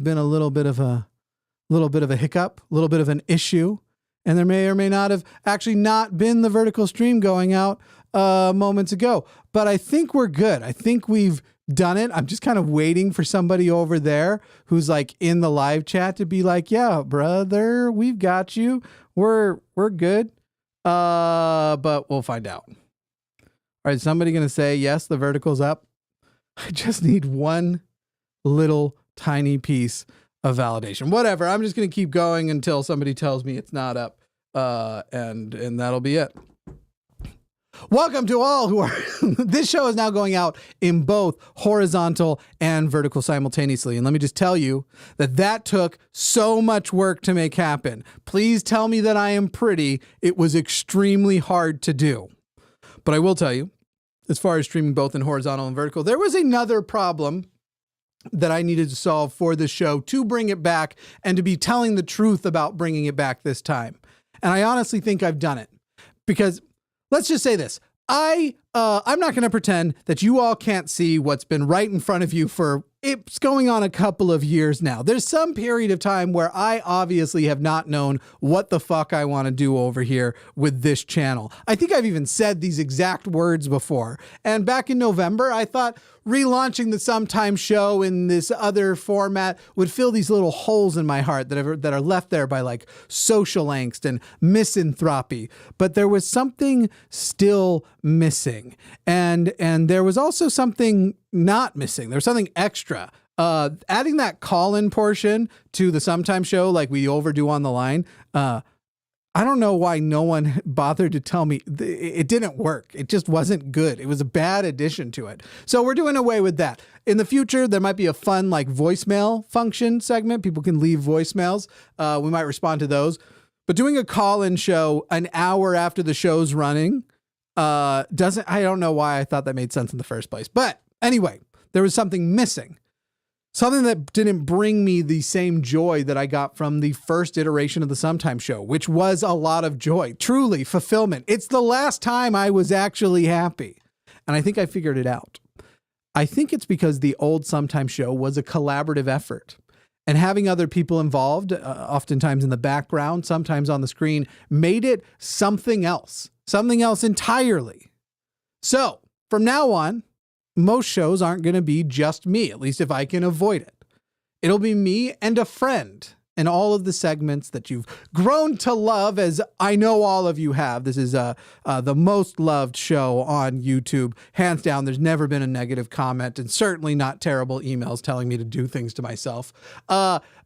been a little bit of a hiccup, a little bit of an issue, and there may or may not have actually not been the vertical stream going out moments ago. But I think we're good. I think we've done it. I'm just kind of waiting for somebody over there who's like in the live chat to be like, yeah, brother, we've got you. We're good. But we'll find out. All right. Somebody going to say, yes, the vertical's up. I just need one little tiny piece of validation. Whatever. I'm just going to keep going until somebody tells me it's not up. And that'll be it. Welcome to all who are, this show is now going out in both horizontal and vertical simultaneously. And let me just tell you that took so much work to make happen. Please tell me that I am pretty. It was extremely hard to do. But I will tell you, as far as streaming both in horizontal and vertical, there was another problem that I needed to solve for the show to bring it back and to be telling the truth about bringing it back this time. And I honestly think I've done it because let's just say this. I'm not going to pretend that you all can't see what's been right in front of you for it's going on a couple of years now. There's some period of time where I obviously have not known what the fuck I want to do over here with this channel. I think I've even said these exact words before. And back in November, I thought relaunching the Sometime Show in this other format would fill these little holes in my heart that are left there by like social angst and misanthropy. But there was something still missing. And there was also something not missing. There's something extra. Adding that call-in portion to the Sometime Show like we overdo on the line, I don't know why no one bothered to tell me it didn't work. It just wasn't good. It was a bad addition to it. So we're doing away with that. In the future, there might be a fun like voicemail function segment. People can leave voicemails. We might respond to those. But doing a call-in show an hour after the show's running I don't know why I thought that made sense in the first place. But anyway, there was something missing. Something that didn't bring me the same joy that I got from the first iteration of the Sometime Show, which was a lot of joy, truly fulfillment. It's the last time I was actually happy. And I think I figured it out. I think it's because the old Sometime Show was a collaborative effort. And having other people involved, oftentimes in the background, sometimes on the screen, made it something else entirely. So from now on, most shows aren't going to be just me, at least if I can avoid it. It'll be me and a friend and all of the segments that you've grown to love, as I know all of you have. This is the most loved show on YouTube. Hands down, there's never been a negative comment and certainly not terrible emails telling me to do things to myself.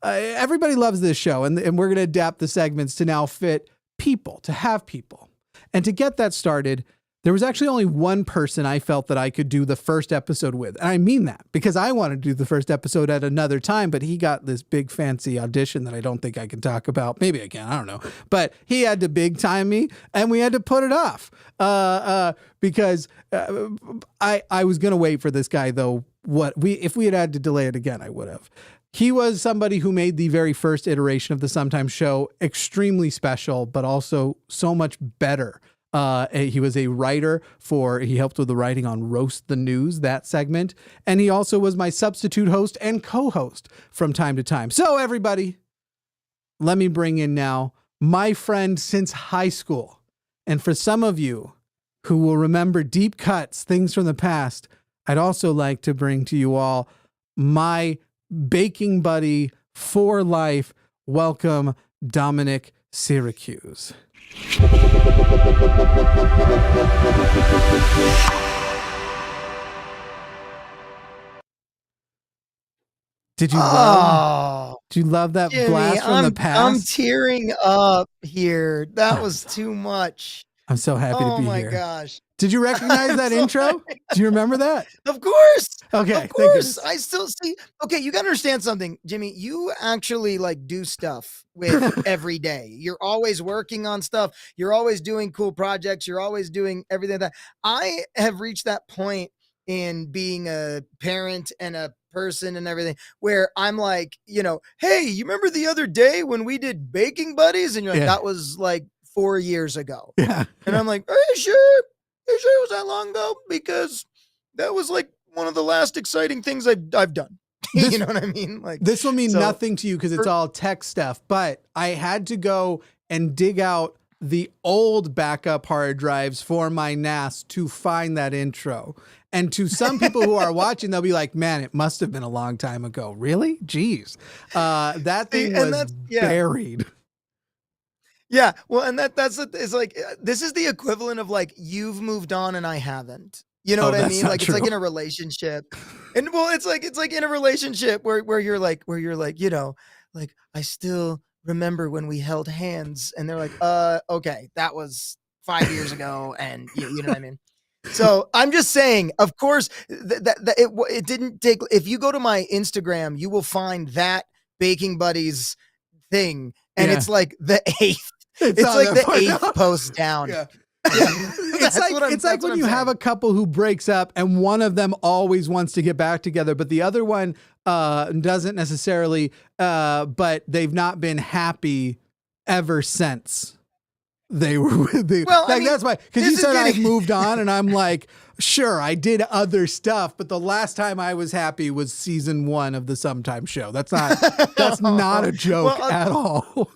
Everybody loves this show, and we're going to adapt the segments to now fit people, to have people. And to get that started, there was actually only one person I felt that I could do the first episode with. And I mean that because I wanted to do the first episode at another time, but he got this big fancy audition that I don't think I can talk about. Maybe I can, I don't know. But he had to big time me and we had to put it off because I was going to wait for this guy though. If we had to delay it again, I would have. He was somebody who made the very first iteration of the Sometime Show extremely special, but also so much better. He was a writer he helped with the writing on Roast the News, that segment. And he also was my substitute host and co-host from time to time. So everybody, let me bring in now my friend since high school. And for some of you who will remember deep cuts, things from the past, I'd also like to bring to you all my baking buddy for life. Welcome, DOMINIC SYRACUSE. Did you love that Jimmy, blast from the past? I'm tearing up here. That was too much. I'm so happy to be here. Oh my gosh. Did you recognize that intro? Do you remember that? Of course. Okay. Of course. I still see. Okay. You got to understand something, Jimmy. You actually like do stuff with every day. You're always working on stuff. You're always doing cool projects. You're always doing everything that I have reached that point in being a parent and a person and everything where I'm like, hey, you remember the other day when we did Baking Buddies? And you're like, that was like 4 years ago. Yeah. And I'm like, are you sure? You sure it was that long ago? Because that was like one of the last exciting things I've done. You know what I mean? Like, this will mean so- nothing to you because it's all tech stuff, but I had to go and dig out the old backup hard drives for my NAS to find that intro. And to some people who are watching, they'll be like, man, it must have been a long time ago. Really? Jeez. That thing was buried. Yeah. Well, and it's like, this is the equivalent of like, you've moved on and I haven't. You know what I mean? Like, it's like in a relationship. And well, it's like in a relationship where you're like, you know, like, I still remember when we held hands, and they're like, okay, that was 5 years ago. And you know what I mean? So I'm just saying, of course, it didn't take. If you go to my Instagram, you will find that Baking Buddies thing, and it's like the eighth. It's like the eighth post down. Yeah. It's like when you have a couple who breaks up and one of them always wants to get back together, but the other one doesn't necessarily, but they've not been happy ever since they were with the. Well, like, that's why, because you said I've moved on, and I'm like, sure, I did other stuff, but the last time I was happy was season 1 of the Sometime Show. That's not a joke at all.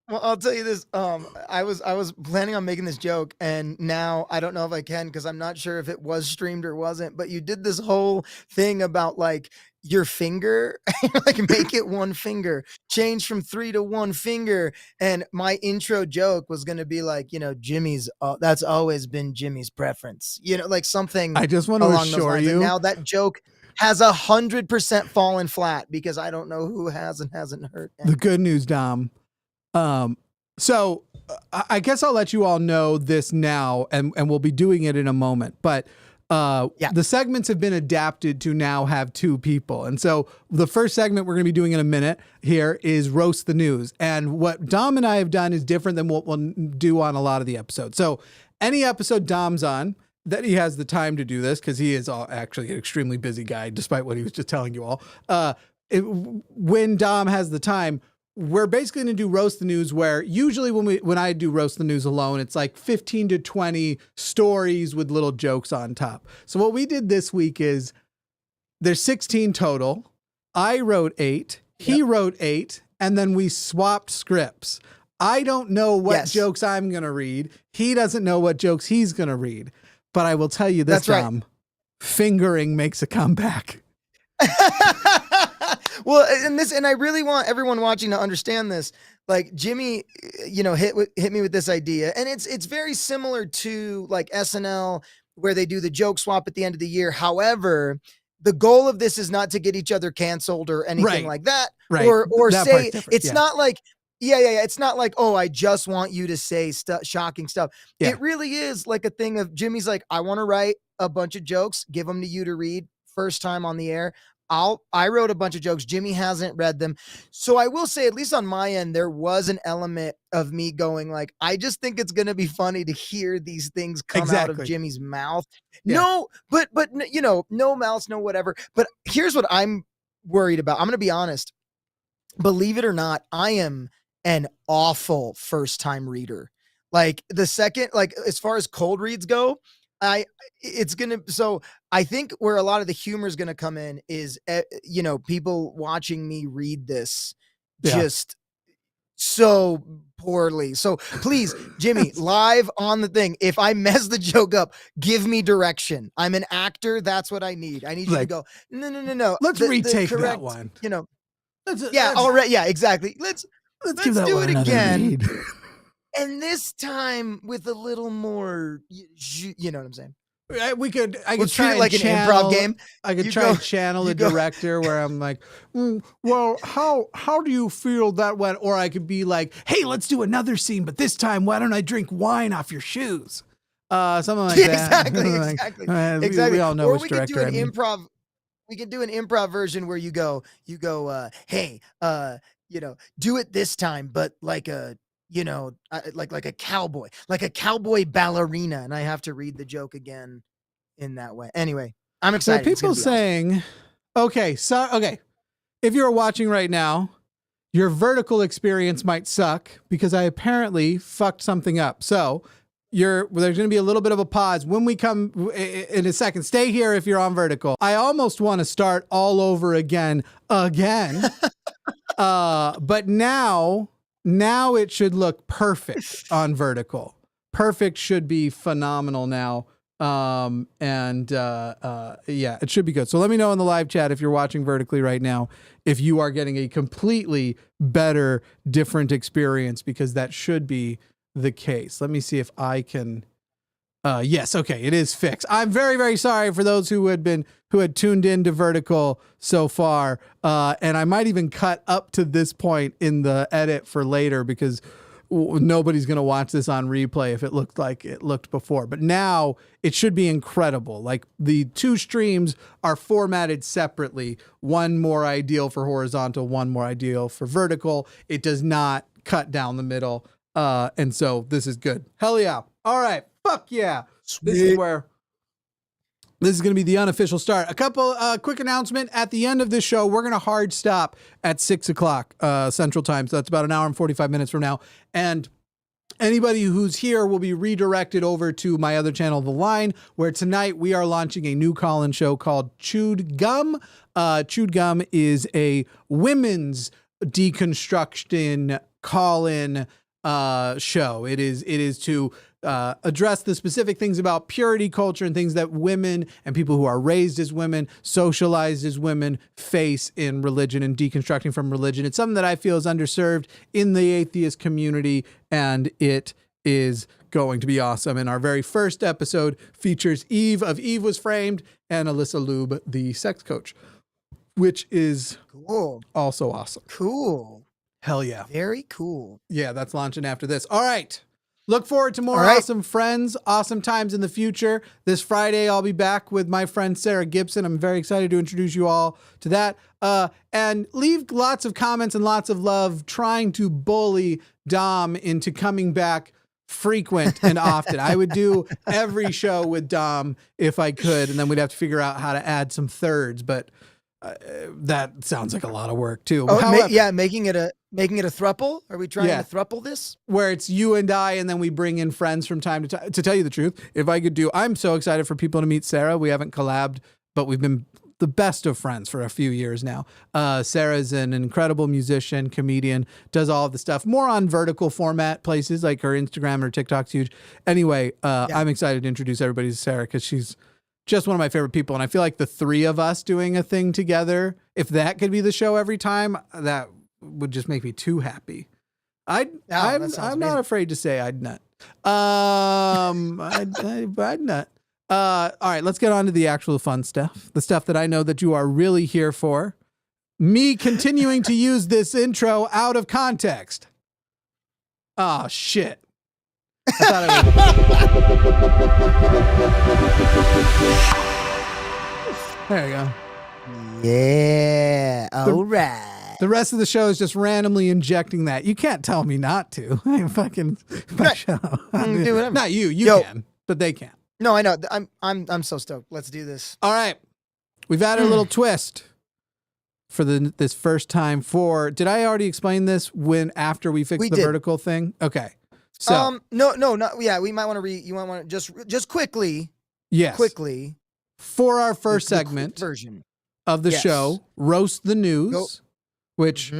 I'll tell you this. I was planning on making this joke, and now I don't know if I can, because I'm not sure if it was streamed or wasn't. But you did this whole thing about like your finger, like make it one finger, change from 3 to 1 finger. And my intro joke was going to be like, you know, Jimmy's. That's always been Jimmy's preference. You know, like something. I just want to assure you. And now that joke has 100% fallen flat because I don't know who has and hasn't heard. The good news, Dom. So I guess I'll let you all know this now, and we'll be doing it in a moment, but, the segments have been adapted to now have 2 people. And so the first segment we're going to be doing in a minute here is Roast the News. And what Dom and I have done is different than what we'll do on a lot of the episodes. So any episode Dom's on, that he has the time to do this, because he is actually an extremely busy guy, despite what he was just telling you all. When Dom has the time, we're basically going to do Roast the News, where usually when I do Roast the News alone, it's like 15 to 20 stories with little jokes on top. So what we did this week is there's 16 total. I wrote 8. He wrote 8. And then we swapped scripts. I don't know what jokes I'm going to read. He doesn't know what jokes he's going to read. But I will tell you this, Dom, fingering makes a comeback. Well, and I really want everyone watching to understand this. Like, Jimmy, you know, hit me with this idea, and it's very similar to like SNL, where they do the joke swap at the end of the year. However, the goal of this is not to get each other canceled or anything like that, or that say it's not like it's not like, oh, I just want you to say shocking stuff. It really is like a thing of Jimmy's like, I want to write a bunch of jokes, give them to you to read first time on the air. I wrote a bunch of jokes. Jimmy hasn't read them. So I will say, at least on my end, there was an element of me going like, I just think it's going to be funny to hear these things come out of Jimmy's mouth. No, but you know, no mouths, no whatever. But here's what I'm worried about. I'm going to be honest. Believe it or not, I am an awful first time reader. Like the second, like as far as cold reads go, so I think where a lot of the humor is going to come in is, you know, people watching me read this just so poorly. So please, Jimmy, live on the thing, if I mess the joke up, give me direction. I'm an actor. That's what I need. I need you to go, no. Let's retake that one. You know, all right. Yeah, exactly. Let's do it again. And this time with a little more, you know what I'm saying? I could try it like an improv game. I could try and channel the director where I'm like, well, how do you feel that went? Or I could be like, hey, let's do another scene, but this time, why don't I drink wine off your shoes? Something like that. Exactly. We all know which director I mean. Improv. We could do an improv version where you go, hey, you know, do it this time, but like a, you know, like a cowboy ballerina, and I have to read the joke again in that way. Anyway, I'm excited. So people saying, awesome. okay, if you're watching right now, your vertical experience might suck because I apparently fucked something up. So there's going to be a little bit of a pause when we come in a second. Stay here if you're on vertical. I almost want to start all over again. But now it should look perfect on vertical. Perfect should be phenomenal now. Yeah, it should be good. So let me know in the live chat if you're watching vertically right now, if you are getting a completely better, different experience, because that should be the case. Let me see if I can. Yes. Okay. It is fixed. I'm very, very sorry for those who had tuned into vertical so far. And I might even cut up to this point in the edit for later, because nobody's going to watch this on replay if it looked like it looked before. But now it should be incredible. Like, the two streams are formatted separately. One more ideal for horizontal, one more ideal for vertical. It does not cut down the middle. And so this is good. Hell yeah. All right. Fuck yeah. Sweet. This is going to be the unofficial start. A couple quick announcement at the end of this show. We're going to hard stop at 6:00 Central Time. So that's about an hour and 45 minutes from now. And anybody who's here will be redirected over to my other channel, The Line, where tonight we are launching a new call-in show called Chewed Gum. Chewed Gum is a women's deconstruction call-in show. It is to address the specific things about purity culture and things that women and people who are raised as women, socialized as women, face in religion and deconstructing from religion. It's something that I feel is underserved in the atheist community, and it is going to be awesome. And our very first episode features Eve of Eve Was Framed and Alyssa Lube, the sex coach, which is cool. Also awesome. Cool. Hell yeah. Very cool. Yeah, that's launching after this. All right. Look forward to more awesome friends, awesome times in the future. This Friday, I'll be back with my friend Sarah Gibson. I'm very excited to introduce you all to that. And leave lots of comments and lots of love trying to bully Dom into coming back frequent and often. I would do every show with Dom if I could, and then we'd have to figure out how to add some thirds, but that sounds like a lot of work too. Oh, making it a thruple. Are we trying to thruple this? Where it's you and I, and then we bring in friends from time to time. To tell you the truth, if I could do, I'm so excited for people to meet Sarah. We haven't collabed, but we've been the best of friends for a few years now. Sarah's an incredible musician, comedian, does all of the stuff more on vertical format places, like her Instagram or TikTok's huge. Anyway, I'm excited to introduce everybody to Sarah, because she's just one of my favorite people. And I feel like the three of us doing a thing together, if that could be the show every time, that would just make me too happy. I'm not afraid to say I'd nut. I'd nut. All right, let's get on to the actual fun stuff. The stuff that I know that you are really here for. Me continuing to use this intro out of context. Oh, shit. I thought There you go. Yeah. All right. The rest of the show is just randomly injecting that. You can't tell me not to. I'm fucking my show. Do whatever. Not you. You can, but they can't. No, I know. I'm so stoked. Let's do this. All right. We've added a little twist for this first time for. Did I already explain this after we fixed the vertical thing? Okay. So we might want to you might want to just quickly. Yes. Quickly. For our first segment version of the show, Roast the News, which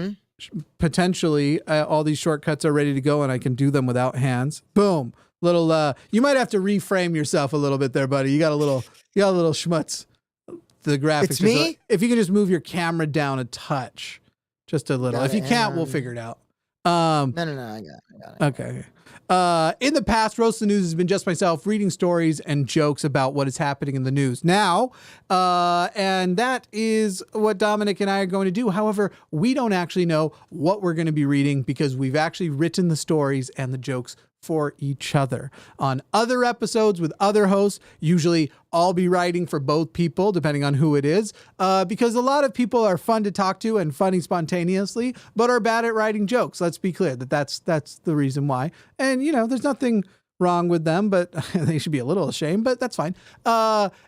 potentially all these shortcuts are ready to go and I can do them without hands. Boom. Little you might have to reframe yourself a little bit there, buddy. You got a little schmutz. The graphics. It's me? If you can just move your camera down a touch. Just a little. If you can't, we'll figure it out. No, I got it. Okay. In the past, Roast the News has been just myself reading stories and jokes about what is happening in the news now. And that is what Dominic and I are going to do. However, we don't actually know what we're going to be reading because we've actually written the stories and the jokes for each other. On other episodes with other hosts, usually I'll be writing for both people, depending on who it is, because a lot of people are fun to talk to and funny spontaneously, but are bad at writing jokes. Let's be clear that's the reason why. And, there's nothing wrong with them, but they should be a little ashamed, but that's fine.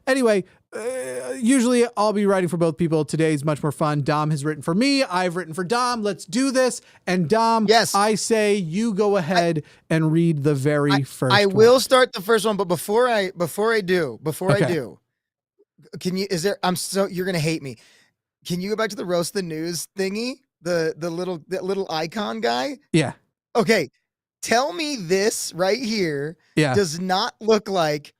Anyway, usually I'll be writing for both people. Today's much more fun. Dom has written for me. I've written for Dom. Let's do this. And Dom, yes, I say you go ahead and read the very first I one. will start the first one, but before I do, can you, you're going to hate me. Can you go back to the roast the news thingy? The little icon guy? Yeah. Okay. Tell me this right here does not look like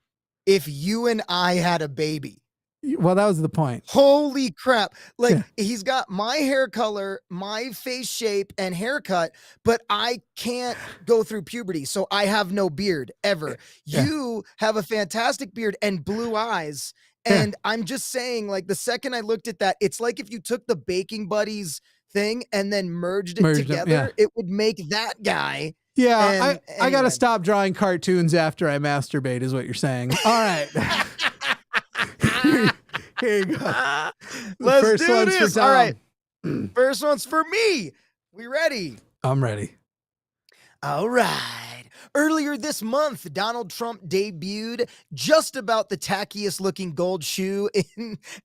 if you and I had a baby. Well, that was the point. Holy crap. Like he's got my hair color, my face shape and haircut, but I can't go through puberty. So I have no beard ever. You have a fantastic beard and blue eyes. And I'm just saying, like, the second I looked at that, it's like if you took the Baking Buddies thing and then merged it together, it would make that guy. Yeah, I got to stop drawing cartoons after I masturbate is what you're saying. All right. Here you go. Let's do this. All right. First one's for me. We ready? I'm ready. All right. Earlier this month, Donald Trump debuted just about the tackiest looking gold shoe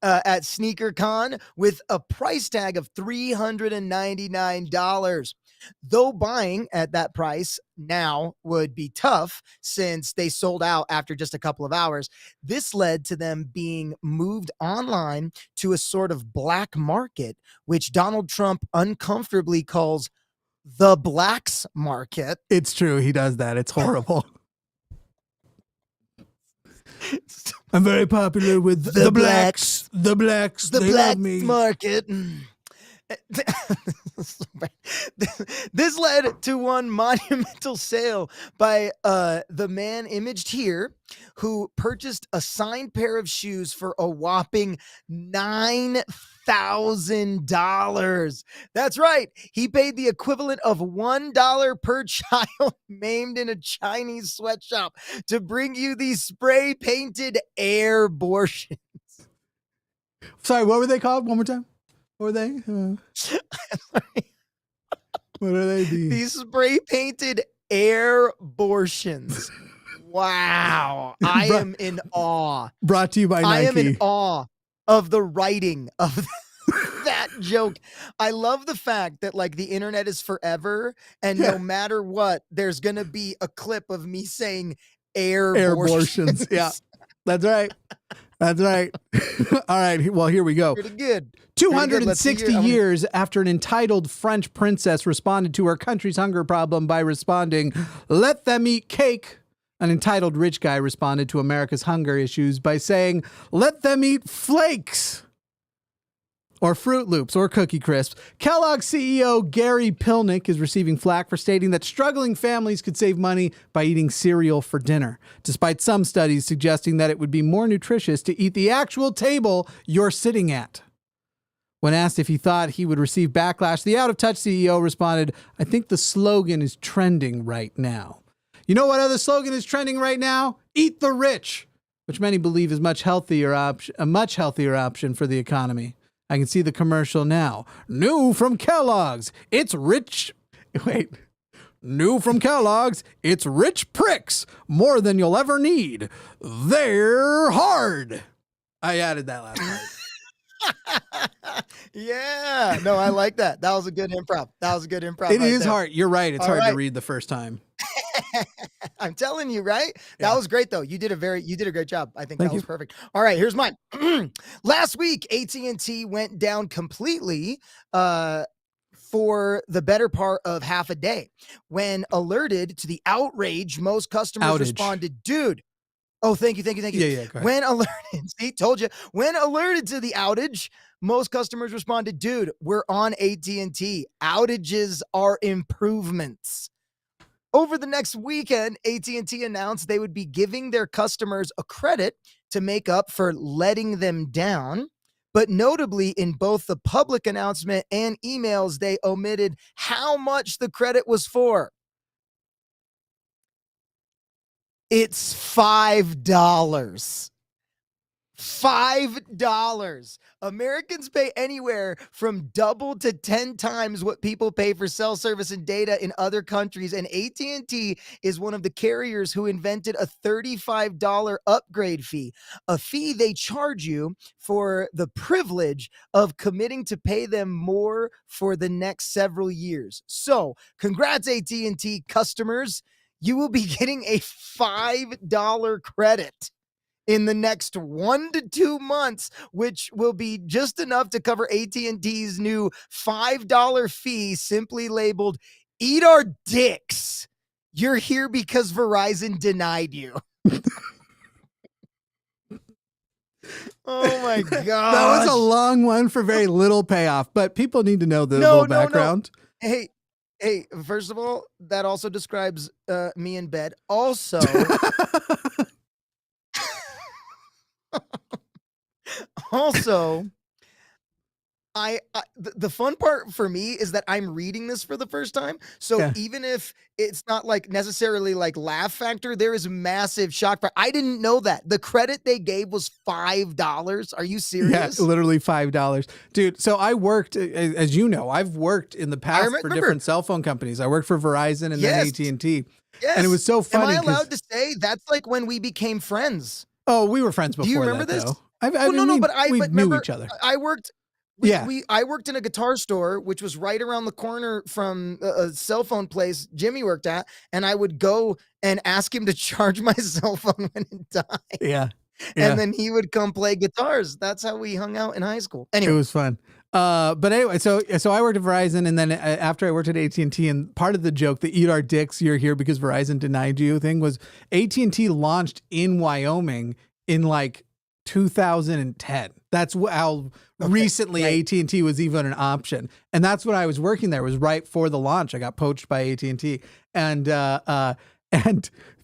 at SneakerCon with a price tag of $399. Though buying at that price now would be tough since they sold out after just a couple of hours, this led to them being moved online to a sort of black market, which Donald Trump uncomfortably calls the blacks market. It's true. He does that. It's horrible. I'm very popular with the blacks. The blacks. The they black love me. Market. This led to one monumental sale by the man imaged here, who purchased a signed pair of shoes for a whopping $9,000. That's right. He paid the equivalent of $1 per child maimed in a Chinese sweatshop to bring you these spray painted airbortions. Sorry, what were they called? One more time. What were they? What are they? These spray painted airbortions. Wow. I am in awe. Brought to you by Nike. I am in awe of the writing of that joke. I love the fact that, like, the internet is forever, and no matter what, there's going to be a clip of me saying airbortions. Yeah, that's right. That's right. All right. Well, here we go. Pretty good. 260 years after an entitled French princess responded to her country's hunger problem by responding, "Let them eat cake," an entitled rich guy responded to America's hunger issues by saying, "Let them eat flakes," or Fruit Loops, or Cookie Crisps. Kellogg's CEO Gary Pilnick is receiving flack for stating that struggling families could save money by eating cereal for dinner, despite some studies suggesting that it would be more nutritious to eat the actual table you're sitting at. When asked if he thought he would receive backlash, the Out of Touch CEO responded, "I think the slogan is trending right now." You know what other slogan is trending right now? Eat the rich, which many believe is a much healthier option for the economy. I can see the commercial now. New from Kellogg's, it's rich. New from Kellogg's, it's rich pricks, more than you'll ever need. They're hard. I added that last part. Yeah. No, I like that. That was a good improv. It is hard. You're right. It's hard to read the first time. I'm telling you, right? That was great, though. You did a great job. I think that was perfect. All right, here's mine. Last week, AT&T went down completely for the better part of half a day. When alerted to the outrage, most customers responded, "Dude." Oh, thank you. Yeah, go ahead. When alerted, see, told you. When alerted to the outage, most customers responded, "Dude, we're on AT&T. Outages are improvements." Over the next weekend, AT&T announced they would be giving their customers a credit to make up for letting them down. But notably, in both the public announcement and emails, they omitted how much the credit was for. It's $5. $5. Americans pay anywhere from double to 10 times what people pay for cell service and data in other countries, and AT&T is one of the carriers who invented a $35 upgrade fee, a fee they charge you for the privilege of committing to pay them more for the next several years. So, congrats AT&T customers. You will be getting a $5 credit in the next 1 to 2 months, which will be just enough to cover AT&T's new $5 fee, simply labeled "Eat Our Dicks. You're here because Verizon denied you." Oh my god, that was a long one for very little payoff, but people need to know the little background. No. Hey, first of all, that also describes me in bed. Also, the fun part for me is that I'm reading this for the first time. So even if it's not like necessarily like laugh factor, there is massive shock factor. I didn't know that. The credit they gave was $5. Are you serious? Yeah, literally $5. Dude, so I worked, as you know, I've worked in the past for different cell phone companies. I worked for Verizon and then AT&T. Yes. And it was so funny. Am I allowed to say that's like when we became friends? Oh, we were friends before. Do you remember that, this? Though. We knew each other. I worked in a guitar store, which was right around the corner from a cell phone place Jimmy worked at, and I would go and ask him to charge my cell phone when it died. Yeah. And then he would come play guitars. That's how we hung out in high school. Anyway. It was fun. But anyway, so I worked at Verizon, and then after I worked at AT&T, and part of the joke, the "Eat Our Dicks, you're here because Verizon denied you" thing, was AT&T launched in Wyoming in like 2010. That's how recently AT&T was even an option. And that's when I was working there, was right for the launch. I got poached by AT&T, and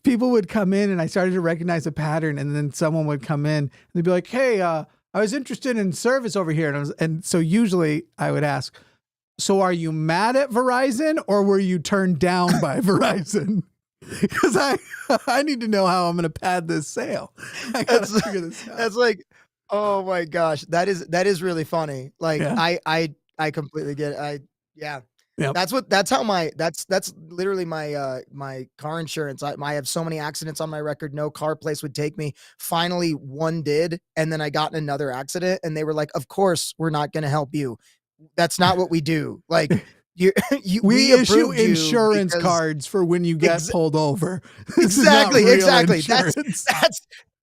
people would come in, and I started to recognize a pattern. And then someone would come in and they'd be like, "Hey, I was interested in service over here." And so usually I would ask, "So are you mad at Verizon, or were you turned down by Verizon?" Because I need to know how I'm going to pad this sale. I gotta figure this out. That's like, oh my gosh, that is really funny. Like I completely get it. Yep. That's literally my car insurance. I have so many accidents on my record. No car place would take me. Finally, one did, and then I got in another accident, and they were like, "Of course, we're not going to help you. That's not what we do." Like, we issue insurance cards for when you get pulled over. Exactly.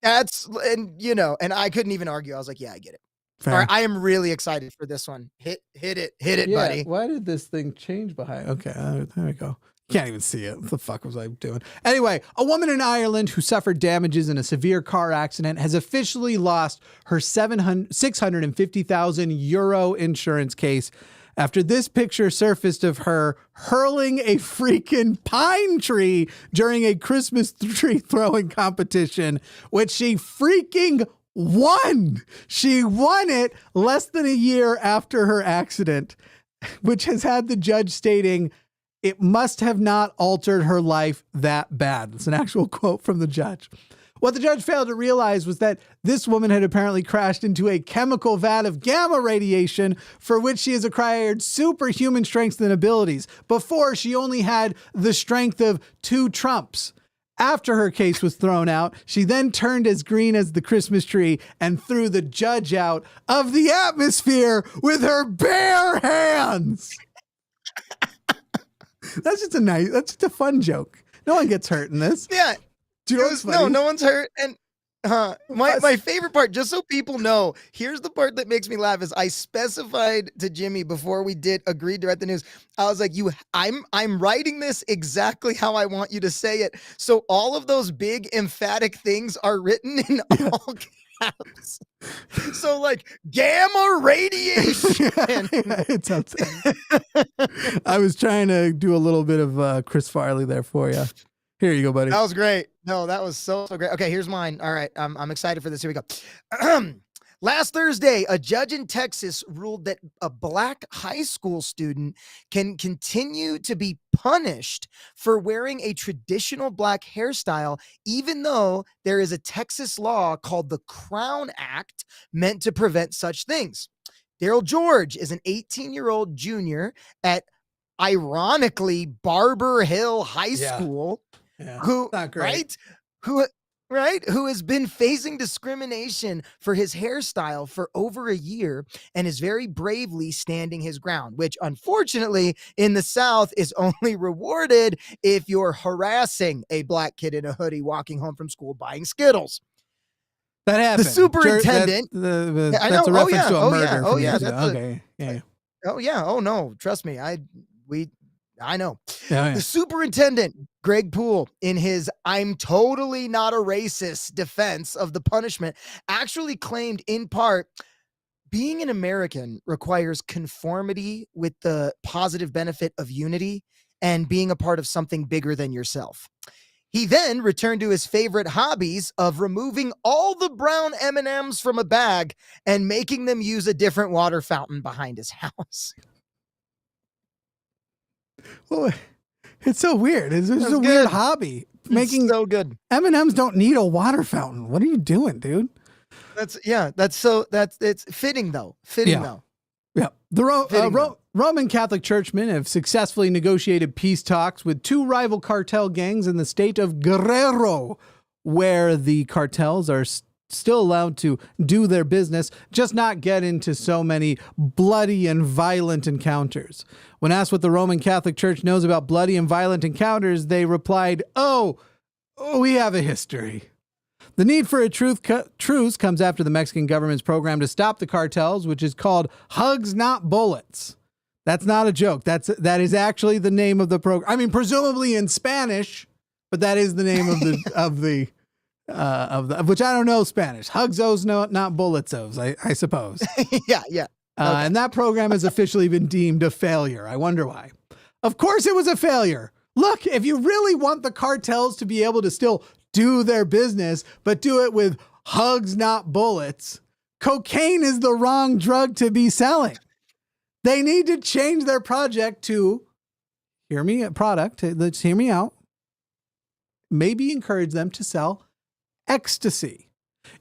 That's and I couldn't even argue. I was like, "Yeah, I get it." Fair. All right, I am really excited for this one. Hit it, buddy. Why did this thing change behind? Okay, there we go. Can't even see it. What the fuck was I doing? Anyway, a woman in Ireland who suffered damages in a severe car accident has officially lost her €650,000 insurance case after this picture surfaced of her hurling a freaking pine tree during a Christmas tree throwing competition, which she freaking won. She won it less than a year after her accident, which has had the judge stating it must have not altered her life that bad. It's an actual quote from the judge. What the judge failed to realize was that this woman had apparently crashed into a chemical vat of gamma radiation for which she has acquired superhuman strengths and abilities. Before, she only had the strength of 2 Trumps. After her case was thrown out, she then turned as green as the Christmas tree and threw the judge out of the atmosphere with her bare hands. That's just a fun joke. No one gets hurt in this. Yeah. No one's hurt. And my favorite part, just so people know, here's the part that makes me laugh, is I specified to Jimmy before we agreed to write the news. I was like, I'm writing this exactly how I want you to say it. So all of those big emphatic things are written in all caps. So like gamma radiation. It's outside. I was trying to do a little bit of Chris Farley there for you. Here you go, buddy. That was great. No, that was so great. Okay, here's mine. All right, I'm excited for this. Here we go. Last Thursday, a judge in Texas ruled that a black high school student can continue to be punished for wearing a traditional black hairstyle, even though there is a Texas law called the Crown Act meant to prevent such things. Daryl George is an 18-year-old junior at, ironically, Barber Hill High School, who, not great. right? Who has been facing discrimination for his hairstyle for over a year and is very bravely standing his ground, which unfortunately in the South is only rewarded if you're harassing a black kid in a hoodie walking home from school buying Skittles. That happened. The superintendent. That's a reference to a murder. Okay. Yeah. Oh yeah. Oh no. Trust me. I know. The superintendent, Greg Poole, in his "I'm totally not a racist" defense of the punishment, actually claimed in part, being an American requires conformity with the positive benefit of unity and being a part of something bigger than yourself. He then returned to his favorite hobbies of removing all the brown M&Ms from a bag and making them use a different water fountain behind his house. Well, it's so weird. It's just a weird hobby. Making so good. M&Ms don't need a water fountain. What are you doing, dude? It's fitting though. Yeah. The Roman Catholic churchmen have successfully negotiated peace talks with two rival cartel gangs in the state of Guerrero, where the cartels are still allowed to do their business, just not get into so many bloody and violent encounters. When asked what the Roman Catholic Church knows about bloody and violent encounters, they replied, oh, we have a history. The need for a truce comes after the Mexican government's program to stop the cartels, which is called Hugs Not Bullets. That's not a joke. That is actually the name of the program. I mean, presumably in Spanish, but that is the name of the which I don't know Spanish. Hugsos, no, not bulletsos, I suppose. Yeah. Okay. And that program has officially been deemed a failure. I wonder why. Of course it was a failure. Look, if you really want the cartels to be able to still do their business, but do it with hugs, not bullets, cocaine is the wrong drug to be selling. They need to change their project to, let's hear me out, maybe encourage them to sell ecstasy.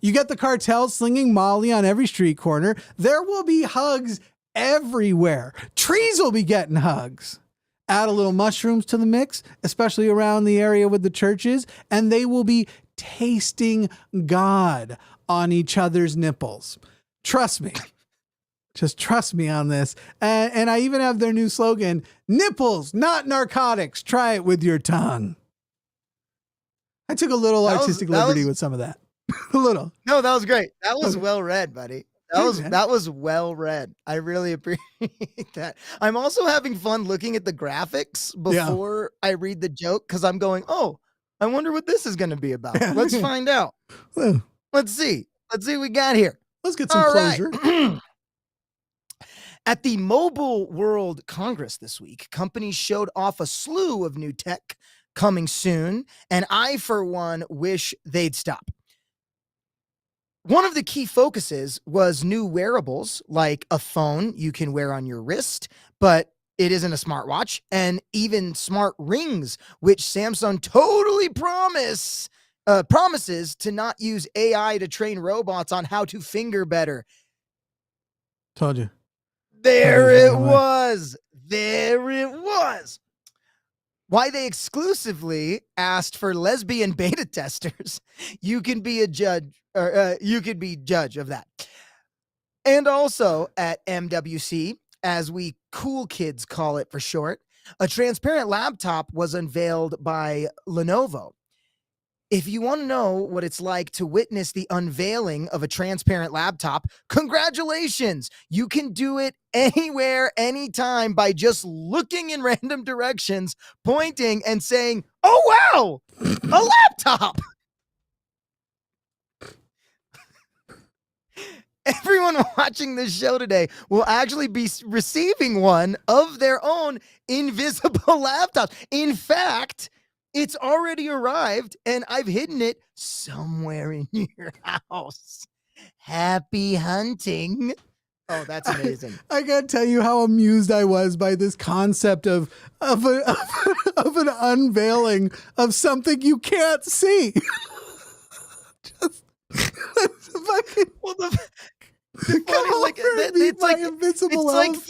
You get the cartels slinging Molly on every street corner. There will be hugs everywhere. Trees will be getting hugs. Add a little mushrooms to the mix, especially around the area with the churches, and they will be tasting God on each other's nipples. Trust me. Just trust me on this. And I even have their new slogan, nipples, not narcotics. Try it with your tongue. I took a little artistic liberty with some of that. A little. No, that was great. That was well read, buddy. That was well read. I really appreciate that. I'm also having fun looking at the graphics before I read the joke because I'm going, oh, I wonder what this is going to be about. Let's find out. Let's see what we got here. Let's get some closure. Right. At the Mobile World Congress this week, companies showed off a slew of new tech coming soon, and I, for one, wish they'd stop. One of the key focuses was new wearables, like a phone you can wear on your wrist, but it isn't a smartwatch, and even smart rings, which Samsung totally promises to not use AI to train robots on how to finger better. Told you. There it was. Why they exclusively asked for lesbian beta testers. You can be a judge, or you could be judge of that. And also at MWC, as we cool kids call it for short, a transparent laptop was unveiled by Lenovo. If you want to know what it's like to witness the unveiling of a transparent laptop, congratulations! You can do it anywhere, anytime by just looking in random directions, pointing and saying, oh, wow, a laptop! Everyone watching this show today will actually be receiving one of their own invisible laptop. In fact, it's already arrived, and I've hidden it somewhere in your house. Happy hunting. Oh, that's amazing. I gotta tell you how amused I was by this concept of of an unveiling of something you can't see. Just fucking Well, the funny, like it's like invisible elf.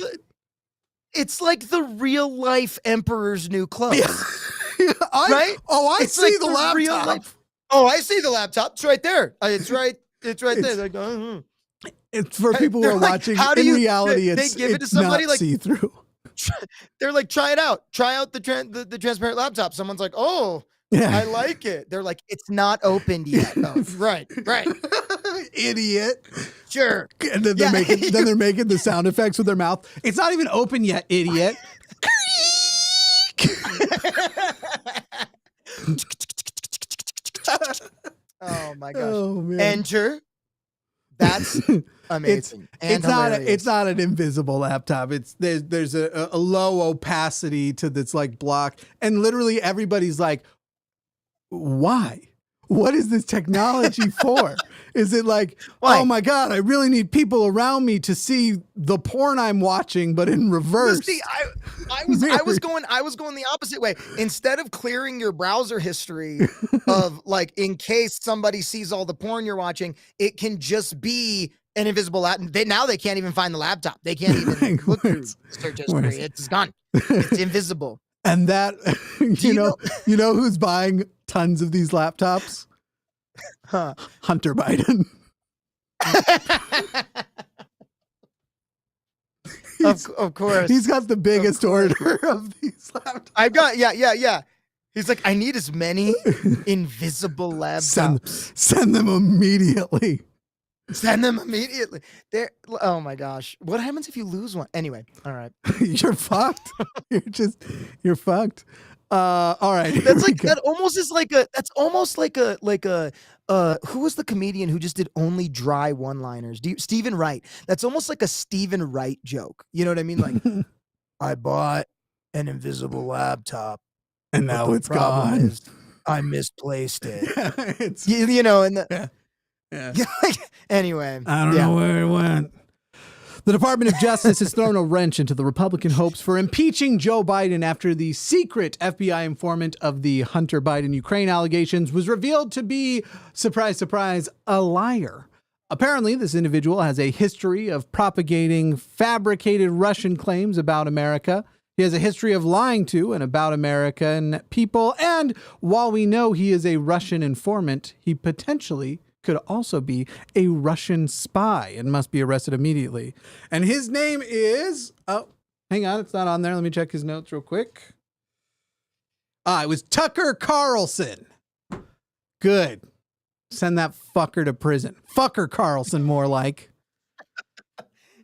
It's like the real life Emperor's New Clothes. Right? Oh, I It's see like the the laptop. real life- Oh, I see the laptop. It's right there. It's right there. Like, It's for people who They're are like, watching. how do In you- reality, they it's give it to it's somebody, not like- see through. They're like, try it out. Try out the transparent laptop. Someone's like, oh, Yeah, I like it. They're like, it's not opened yet. Oh, right. Idiot. Sure. And then they're making they're making the sound effects with their mouth. It's not even open yet, idiot. Oh my gosh. Oh man. Enter. That's amazing. It's not an invisible laptop. There's a low opacity to this like block, and literally everybody's like, why? What is this technology for? Is it like, Why? oh my God, I really need people around me to see the porn I'm watching, but in reverse? See, I was going the opposite way. Instead of clearing your browser history of like in case somebody sees all the porn you're watching, it can just be an invisible laptop. Now they can't even find the laptop. They can't even look through search history. It's gone. It's invisible. And that you know who's buying tons of these laptops? Huh. Hunter Biden. Of course. He's got the biggest order of these laptops. I've got yeah. He's like, I need as many invisible laptops. Send them immediately. Send them immediately. There. Oh my gosh. What happens if you lose one? Anyway. All right. You're fucked. You're fucked. All right. That's like that almost is like a. That's almost like a who was the comedian who just did only dry one-liners? Stephen Wright. That's almost like a Stephen Wright joke. You know what I mean? Like, I bought an invisible laptop, and now it's gone. I misplaced it. It's, you know, and the, yeah. Anyway, I don't know where it went. The Department of Justice has thrown a wrench into the Republican hopes for impeaching Joe Biden after the secret FBI informant of the Hunter Biden Ukraine allegations was revealed to be, surprise, surprise, a liar. Apparently, this individual has a history of propagating fabricated Russian claims about America. He has a history of lying to and about American people. And while we know he is a Russian informant, he potentially could also be a Russian spy and must be arrested immediately. And his name is, oh, hang on, it's not on there. Let me check his notes real quick. It was Tucker Carlson. Good. Send that fucker to prison. Fucker Carlson, more like.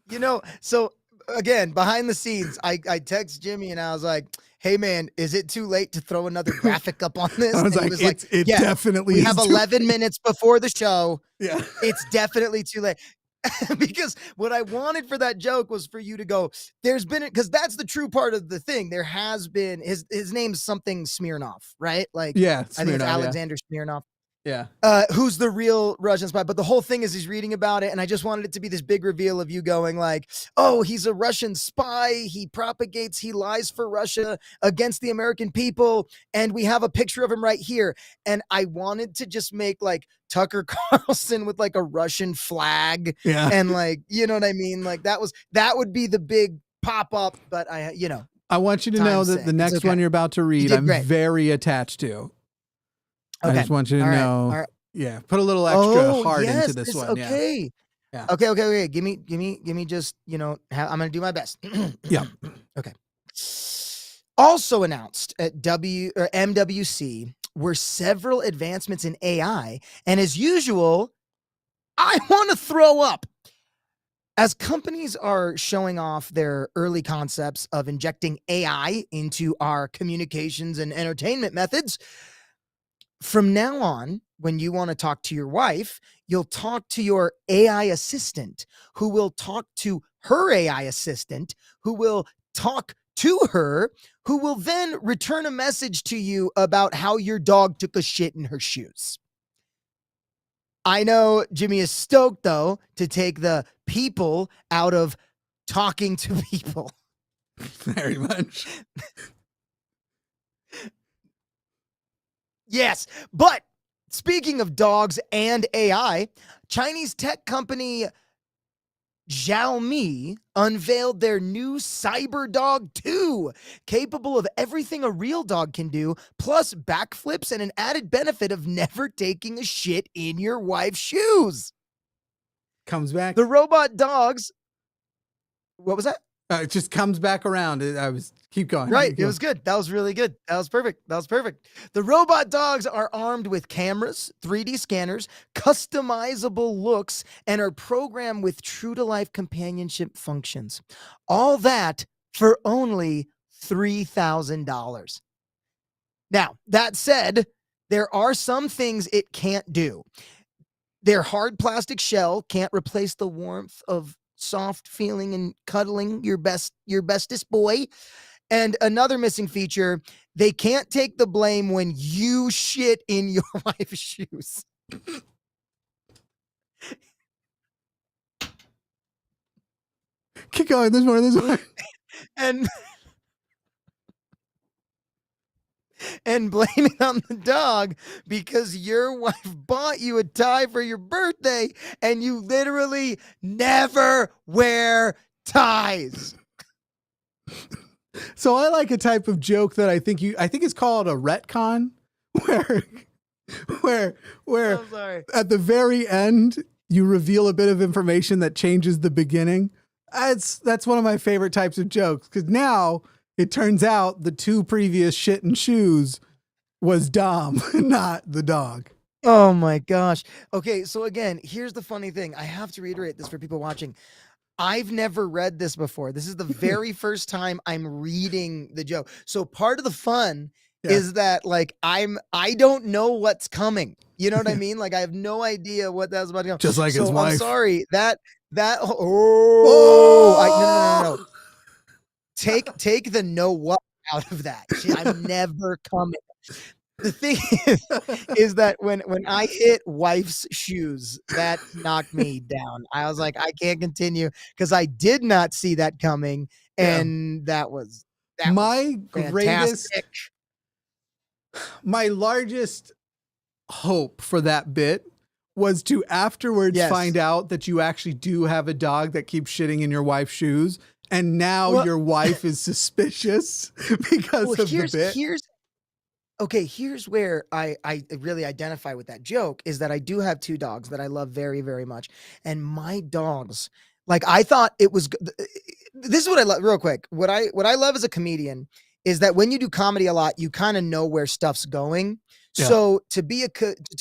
You know, so again, behind the scenes, I text Jimmy and I was like, hey man, is it too late to throw another graphic up on this? I was like, it definitely is. We have 11 minutes before the show. Yeah. It's definitely too late. Because what I wanted for that joke was for you to go, there's been, because that's the true part of the thing. There has been, his name's something Smirnov, right? Like, yeah, I think it's Alexander Smirnov. Yeah. Who's the real Russian spy? But the whole thing is he's reading about it. And I just wanted it to be this big reveal of you going like, oh, he's a Russian spy. He propagates, he lies for Russia against the American people. And we have a picture of him right here. And I wanted to just make like Tucker Carlson with like a Russian flag. Yeah. And like, you know what I mean? Like that would be the big pop up. But I want you to know that the next one you're about to read, I'm very attached to. Okay. I just want you to know. Yeah. Put a little extra heart into this one. Okay. Yeah. Okay. Give me just, I'm going to do my best. Yeah. Okay. Also announced at MWC were several advancements in AI. And as usual, I want to throw up. As companies are showing off their early concepts of injecting AI into our communications and entertainment methods, from now on, when you want to talk to your wife, you'll talk to your AI assistant, who will talk to her AI assistant, who will talk to her, who will then return a message to you about how your dog took a shit in her shoes. I know Jimmy is stoked, though, to take the people out of talking to people. Very much. Yes, but speaking of dogs and AI, Chinese tech company Xiaomi unveiled their new Cyber Dog 2, capable of everything a real dog can do, plus backflips and an added benefit of never taking a shit in your wife's shoes. Comes back. The robot dogs. What was that? It just comes back around. Keep going. Right. It was good. That was really good. That was perfect. That was perfect. The robot dogs are armed with cameras, 3D scanners, customizable looks, and are programmed with true-to-life companionship functions. All that for only $3,000. Now, that said, there are some things it can't do. Their hard plastic shell can't replace the warmth of soft feeling and cuddling your bestest boy. And another missing feature, they can't take the blame when you shit in your wife's shoes. Keep going. There's more. And blame it on the dog because your wife bought you a tie for your birthday and you literally never wear ties. So I like a type of joke that I think it's called a retcon, where I'm sorry. At the very end you reveal a bit of information that changes the beginning. That's one of my favorite types of jokes, because now it turns out the 2 previous shit and shoes was Dom, not the dog. Oh my gosh. Okay, so again, here's the funny thing. I have to reiterate this for people watching. I've never read this before. This is the very first time I'm reading the joke. So part of the fun is that like I don't know what's coming. You know what I mean? Like I have no idea what that's about to come. Just like his wife. I'm sorry. No. Take the no what out of that. I'm never coming. The thing is that when I hit wife's shoes, that knocked me down. I was like, I can't continue because I did not see that coming. And that was my fantastic. My largest hope for that bit was to afterwards find out that you actually do have a dog that keeps shitting in your wife's shoes. And now your wife is suspicious because of the bit. Here's where I really identify with that joke is that I do have 2 dogs that I love very, very much. And my dogs, like I thought it was, this is what I love real quick. What I love as a comedian is that when you do comedy a lot, you kind of know where stuff's going. Yeah. So to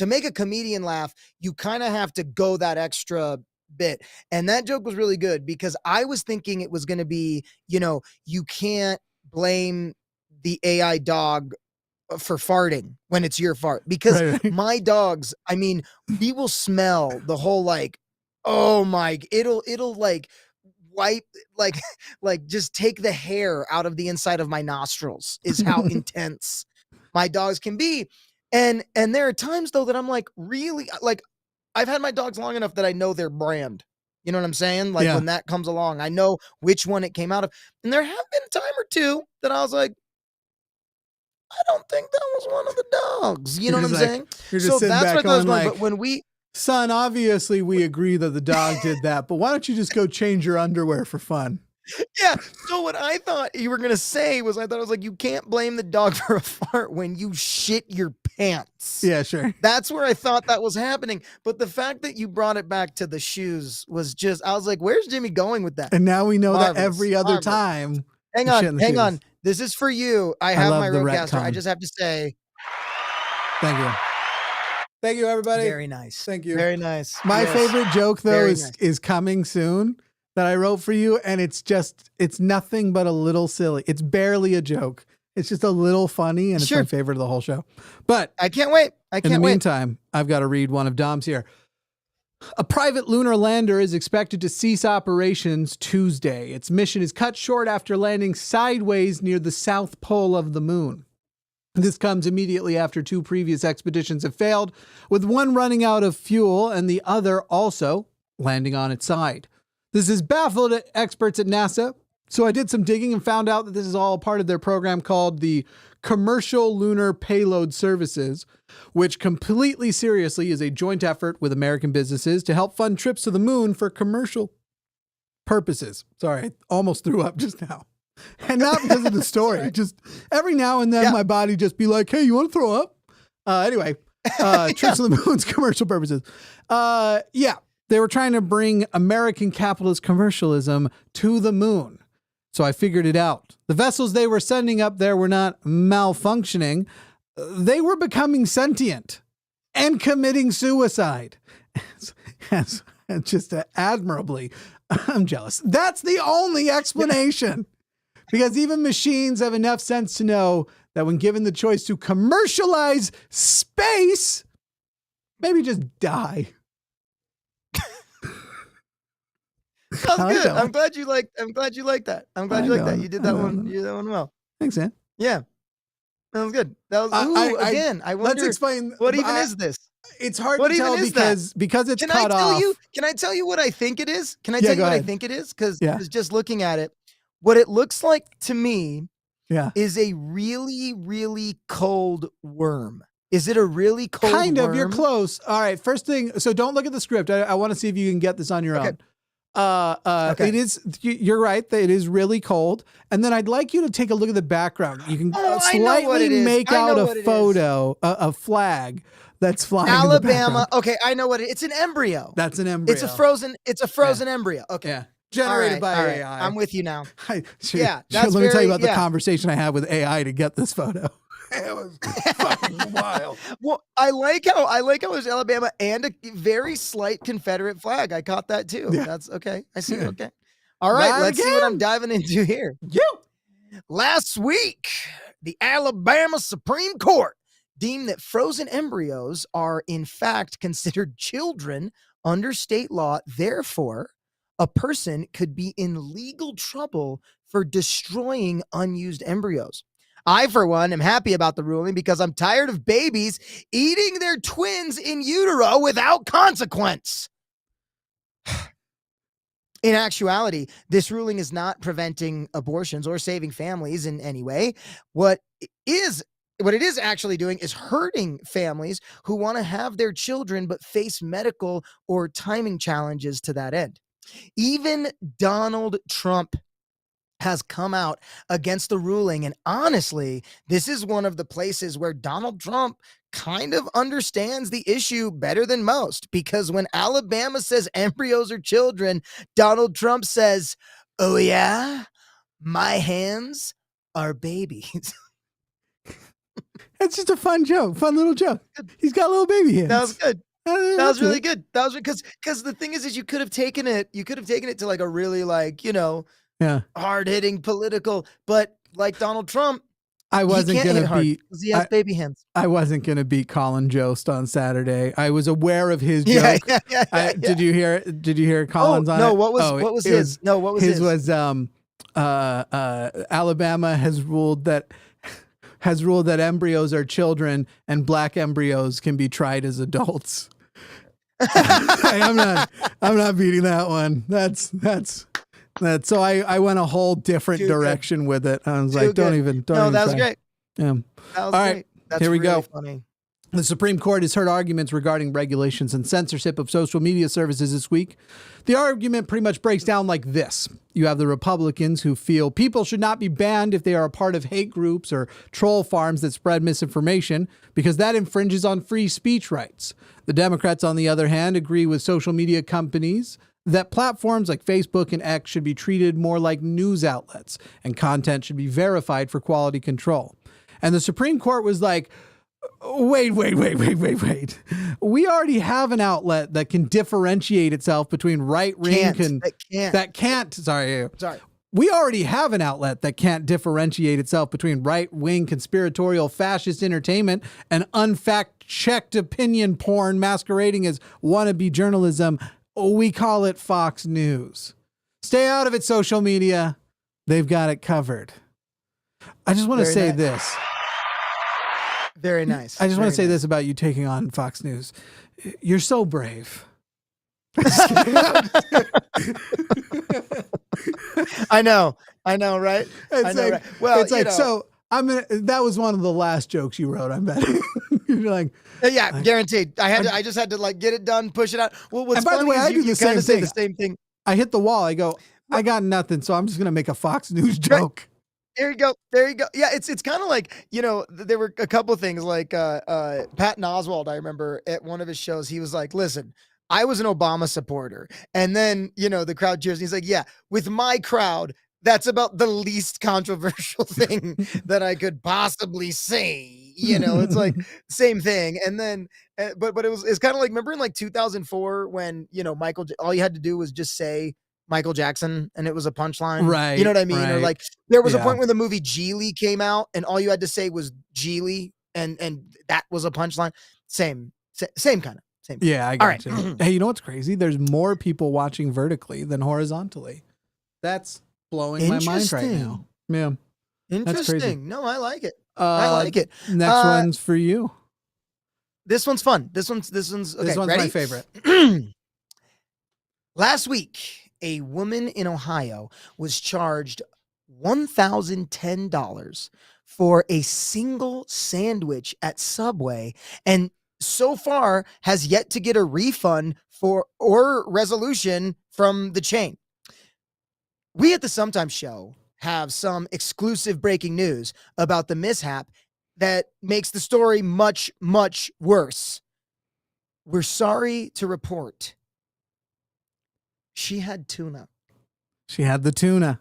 make a comedian laugh, you kind of have to go that extra bit. And that joke was really good because I was thinking it was going to be, you can't blame the AI dog for farting when it's your fart, because my dogs, I mean, we will smell the whole like, oh my, it'll like wipe, like just take the hair out of the inside of my nostrils is how intense my dogs can be. And there are times though that I'm like, really, like I've had my dogs long enough that I know their brand. You know what I'm saying? Like when that comes along, I know which one it came out of. And there have been a time or two that I was like, I don't think that was one of the dogs. You know what I'm saying? So that's what I was going. But when son, obviously we agree that the dog did that, but why don't you just go change your underwear for fun? Yeah. So what I thought you were going to say was, I was like, you can't blame the dog for a fart when you shit your pants. Yeah, sure. That's where I thought that was happening. But the fact that you brought it back to the shoes was just, I was like, where's Jimmy going with that? And now we know that every other time. Hang on. This is for you. I have my Rodecaster. I just have to say. Thank you. Thank you, everybody. Very nice. Thank you. Very nice. My favorite joke, though, is coming soon that I wrote for you. And it's nothing but a little silly. It's barely a joke. It's just a little funny. And it's my favorite of the whole show. But I can't wait. In the meantime, I've got to read one of Dom's here. A private lunar lander is expected to cease operations Tuesday. Its mission is cut short after landing sideways near the south pole of the moon. This comes immediately after 2 previous expeditions have failed, with one running out of fuel and the other also landing on its side. This has baffled experts at NASA, so I did some digging and found out that this is all part of their program called the Commercial Lunar Payload Services, which completely seriously is a joint effort with American businesses to help fund trips to the moon for commercial purposes. Sorry, I almost threw up just now. And not because of the story. Right. Just every now and then my body just be like, hey, you want to throw up? Anyway, trips to the moon's commercial purposes. They were trying to bring American capitalist commercialism to the moon. So I figured it out. The vessels they were sending up there were not malfunctioning. They were becoming sentient and committing suicide. Just admirably. I'm jealous. That's the only explanation. Because even machines have enough sense to know that when given the choice to commercialize space, maybe just die. Sounds good. I'm glad you like that. I'm glad you like that. You did that one. You did that one well. Thanks, man. Yeah. That was good. That was I wonder. Let's explain. What even is this? It's hard to tell because it's cut off. Can I tell you what I think it is? Can I tell you what I think it is? Because just looking at it, what it looks like to me is a really, really cold worm. Is it a really cold worm? Kind of. You're close. All right. First thing. So don't look at the script. I want to see if you can get this on your own. It is. You're right. It is really cold. And then I'd like you to take a look at the background. You can slightly make out a photo, a flag that's flying. Alabama. Okay, I know what it is. It's an embryo. That's an embryo. It's a frozen embryo. Okay. Yeah. Generated by AI. I'm with you now. Let me tell you about the conversation I had with AI to get this photo. It was fucking wild. Well, I like how it was Alabama and a very slight Confederate flag. I caught that too. Yeah. That's okay. I see. Okay. All right. Let's see what I'm diving into here. Last week, the Alabama Supreme Court deemed that frozen embryos are in fact considered children under state law. Therefore, a person could be in legal trouble for destroying unused embryos. I, for one, am happy about the ruling because I'm tired of babies eating their twins in utero without consequence. In actuality, this ruling is not preventing abortions or saving families in any way. What it is actually doing is hurting families who want to have their children but face medical or timing challenges to that end. Even Donald Trump has come out against the ruling. And honestly, this is one of the places where Donald Trump kind of understands the issue better than most, because when Alabama says embryos are children, Donald Trump says, oh yeah, my hands are babies. That's just a fun little joke. He's got little baby hands. That was good. That was really good. That was because the thing is you could have taken it to like a really hard-hitting political, but like Donald Trump, I wasn't going to beat because he has baby hands. I wasn't going to beat Colin Jost on Saturday. I was aware of his joke. Did you hear Colin's on it? No, what was his? His was Alabama has ruled that embryos are children and black embryos can be tried as adults. I'm not beating that one. That's so I went a whole different direction with it. I was like, don't even. That was great. Yeah. That was great. That's here we really go. Funny. The Supreme Court has heard arguments regarding regulations and censorship of social media services this week. The argument pretty much breaks down like this. You have the Republicans who feel people should not be banned if they are a part of hate groups or troll farms that spread misinformation because that infringes on free speech rights. The Democrats, on the other hand, agree with social media companies that platforms like Facebook and X should be treated more like news outlets and content should be verified for quality control. And the Supreme Court was like, wait. We already have an outlet that can differentiate itself between right-wing We already have an outlet that can't differentiate itself between right-wing conspiratorial fascist entertainment and unfact-checked opinion porn masquerading as wannabe journalism. We call it Fox News. Stay out of it, social media. They've got it covered. I just want to say this. Very nice. I just want to say nice. this about you taking on Fox News. You're so brave. I know, right? I know, right? Well, it's like, so that was one of the last jokes you wrote, I'm betting. You're like, yeah, guaranteed. I just had to like get it done, push it out. Well, what's by the way, I do the same thing. The same thing. I hit the wall. I go, I got nothing, so I'm just gonna make a Fox News joke. There you go. Yeah, it's kind of like, there were a couple of things like Patton Oswalt, I remember at one of his shows, he was like, listen, I was an Obama supporter. And then, the crowd cheers. And he's like, yeah, with my crowd, that's about the least controversial thing that I could possibly say. It's like same thing. And then, but it's kind of like, remember in like 2004 when, all you had to do was just say Michael Jackson and it was a punchline. Right. You know what I mean? Right. Or like there was a point where the movie Geely came out and all you had to say was Geely and that was a punchline. Same kind of. Same. Yeah, I got you. Hey, you know what's crazy? There's more people watching vertically than horizontally. That's blowing my mind right now. Yeah. Interesting. No, I like it. I like it. Next one's for you. This one's fun. This one's okay. This one's ready? my favorite. Last week, a woman in Ohio was charged $1,010 for a single sandwich at Subway, and so far has yet to get a refund or resolution from the chain. We at the Sometimes Show have some exclusive breaking news about the mishap that makes the story much, much worse. We're sorry to report she had tuna. She had the tuna.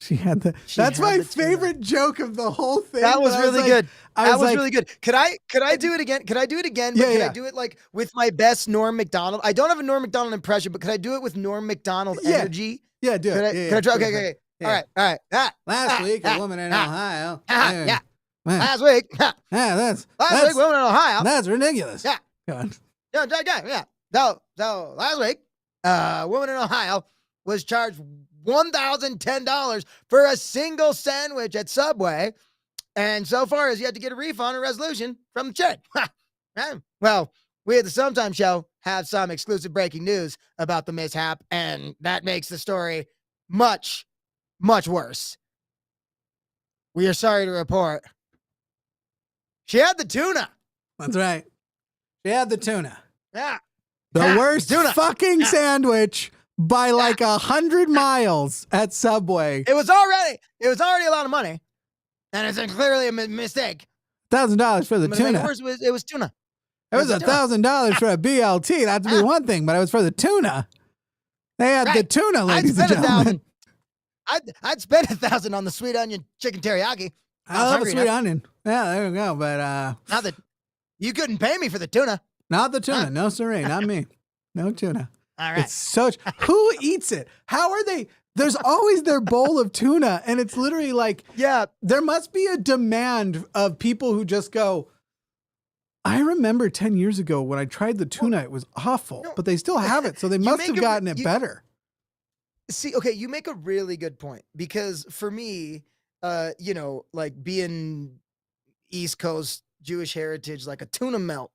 That's my favorite joke of the whole thing. That was really good. That was really good. Could I do it again? Could I do it again? But yeah. I do it like with my best Norm Macdonald? I don't have a Norm Macdonald impression, but could I do it with Norm Macdonald energy? Yeah, do it. Could I try? Okay. Yeah. All right. Last week, a woman in Ohio. Yeah. Last week. Last week, woman in Ohio. That's ridiculous. Yeah. God. Yeah. So last week, a woman in Ohio was charged $1,010 for a single sandwich at Subway, and so far has yet to get a refund or resolution from the chain. Well, we at the Sometimes Show have some exclusive breaking news about the mishap, and that makes the story much, much worse. We are sorry to report she had the tuna. That's right. She had the tuna. Yeah. The worst fucking sandwich by like 100 miles at Subway. It was already a lot of money, and it's clearly a mistake. $1,000 for the tuna. It was tuna. It was $1,000 for a BLT. That'd be one thing, but it was for the tuna. They had the tuna, ladies and gentlemen. I'd spend $1,000 on the sweet onion chicken teriyaki. I love a sweet onion. Yeah, there we go. But not that you couldn't pay me for the tuna. Not the tuna. No, siree. Not me. No tuna. All right. It's such. Who eats it? How are they? There's always their bowl of tuna, and it's literally like, there must be a demand of people who just go, I remember 10 years ago when I tried the tuna, it was awful, but they still have it. So they must have gotten it better. See, okay, you make a really good point, because for me, like being East Coast Jewish heritage, like a tuna melt,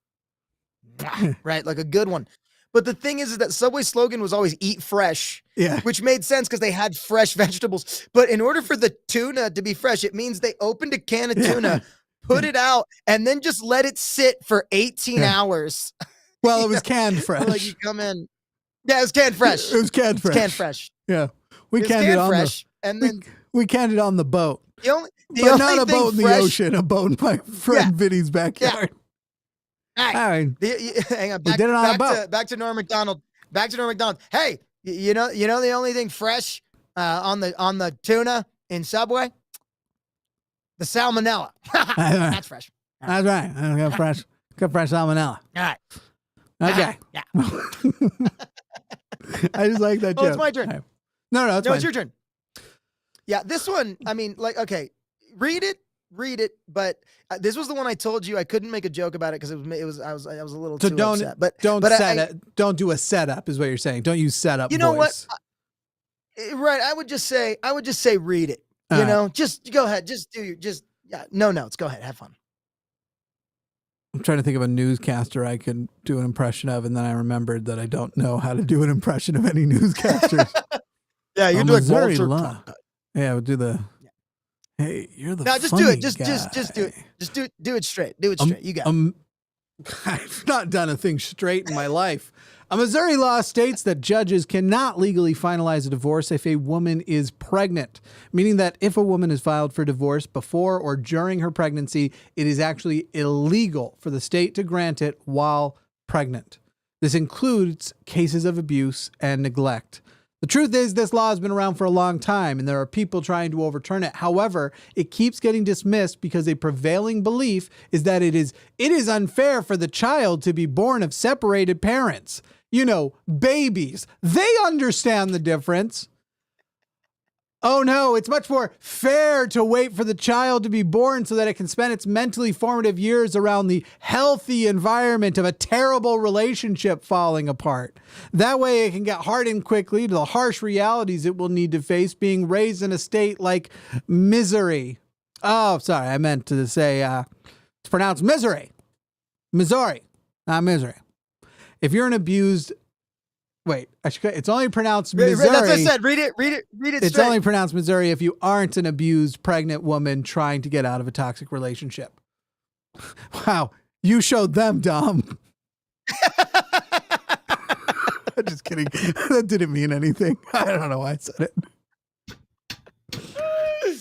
right? Like a good one. But the thing is that Subway's slogan was always eat fresh, which made sense because they had fresh vegetables. But in order for the tuna to be fresh, it means they opened a can of tuna, put it out, and then just let it sit for 18 hours. Well, it was canned fresh. Like you come in. Yeah, it was canned fresh. It was canned fresh. Canned fresh. Yeah. We canned it on fresh, and then we canned it on the boat. But not a boat in the ocean, a boat in my friend Vinny's backyard. All right. Hang on. Back to Norm Macdonald. Hey, you know the only thing fresh on the tuna in Subway? The salmonella. That's fresh. That's right. Good fresh salmonella. All right. Okay. Yeah. I just like that joke. It's my turn. Right. No, it's your turn. Yeah, this one, I mean, like, okay, read it, but this was the one I told you I couldn't make a joke about it because I was a little too upset. But don't do a setup is what you're saying. Don't use setup. You know voice. what? Right. I would just say read it. Just go ahead. No notes. Go ahead. Have fun. I'm trying to think of a newscaster I could do an impression of, and then I remembered that I don't know how to do an impression of any newscasters. Yeah, you do Missouri it. law. Yeah, we'll do the. Hey, you're the. No, just funny do it. Just guy. do it. Just do it straight. Do it straight. You got it. I've not done a thing straight in my life. A Missouri law states that judges cannot legally finalize a divorce if a woman is pregnant, meaning that if a woman is filed for divorce before or during her pregnancy, it is actually illegal for the state to grant it while pregnant. This includes cases of abuse and neglect. The truth is, this law has been around for a long time, and there are people trying to overturn it. However, it keeps getting dismissed because a prevailing belief is that it is unfair for the child to be born of separated parents. You know, babies. They understand the difference. Oh no, it's much more fair to wait for the child to be born so that it can spend its mentally formative years around the healthy environment of a terrible relationship falling apart. That way it can get hardened quickly to the harsh realities it will need to face being raised in a state like Missouri. Oh, sorry, I meant to say it's pronounced Missouri. Missouri, not Missouri. If you're an abused... Wait, it's only pronounced Missouri. That's what I said. Read it It's straight. only pronounced Missouri if you aren't an abused pregnant woman trying to get out of a toxic relationship. Wow, you showed them, Dom. Just kidding. That didn't mean anything. I don't know why I said it.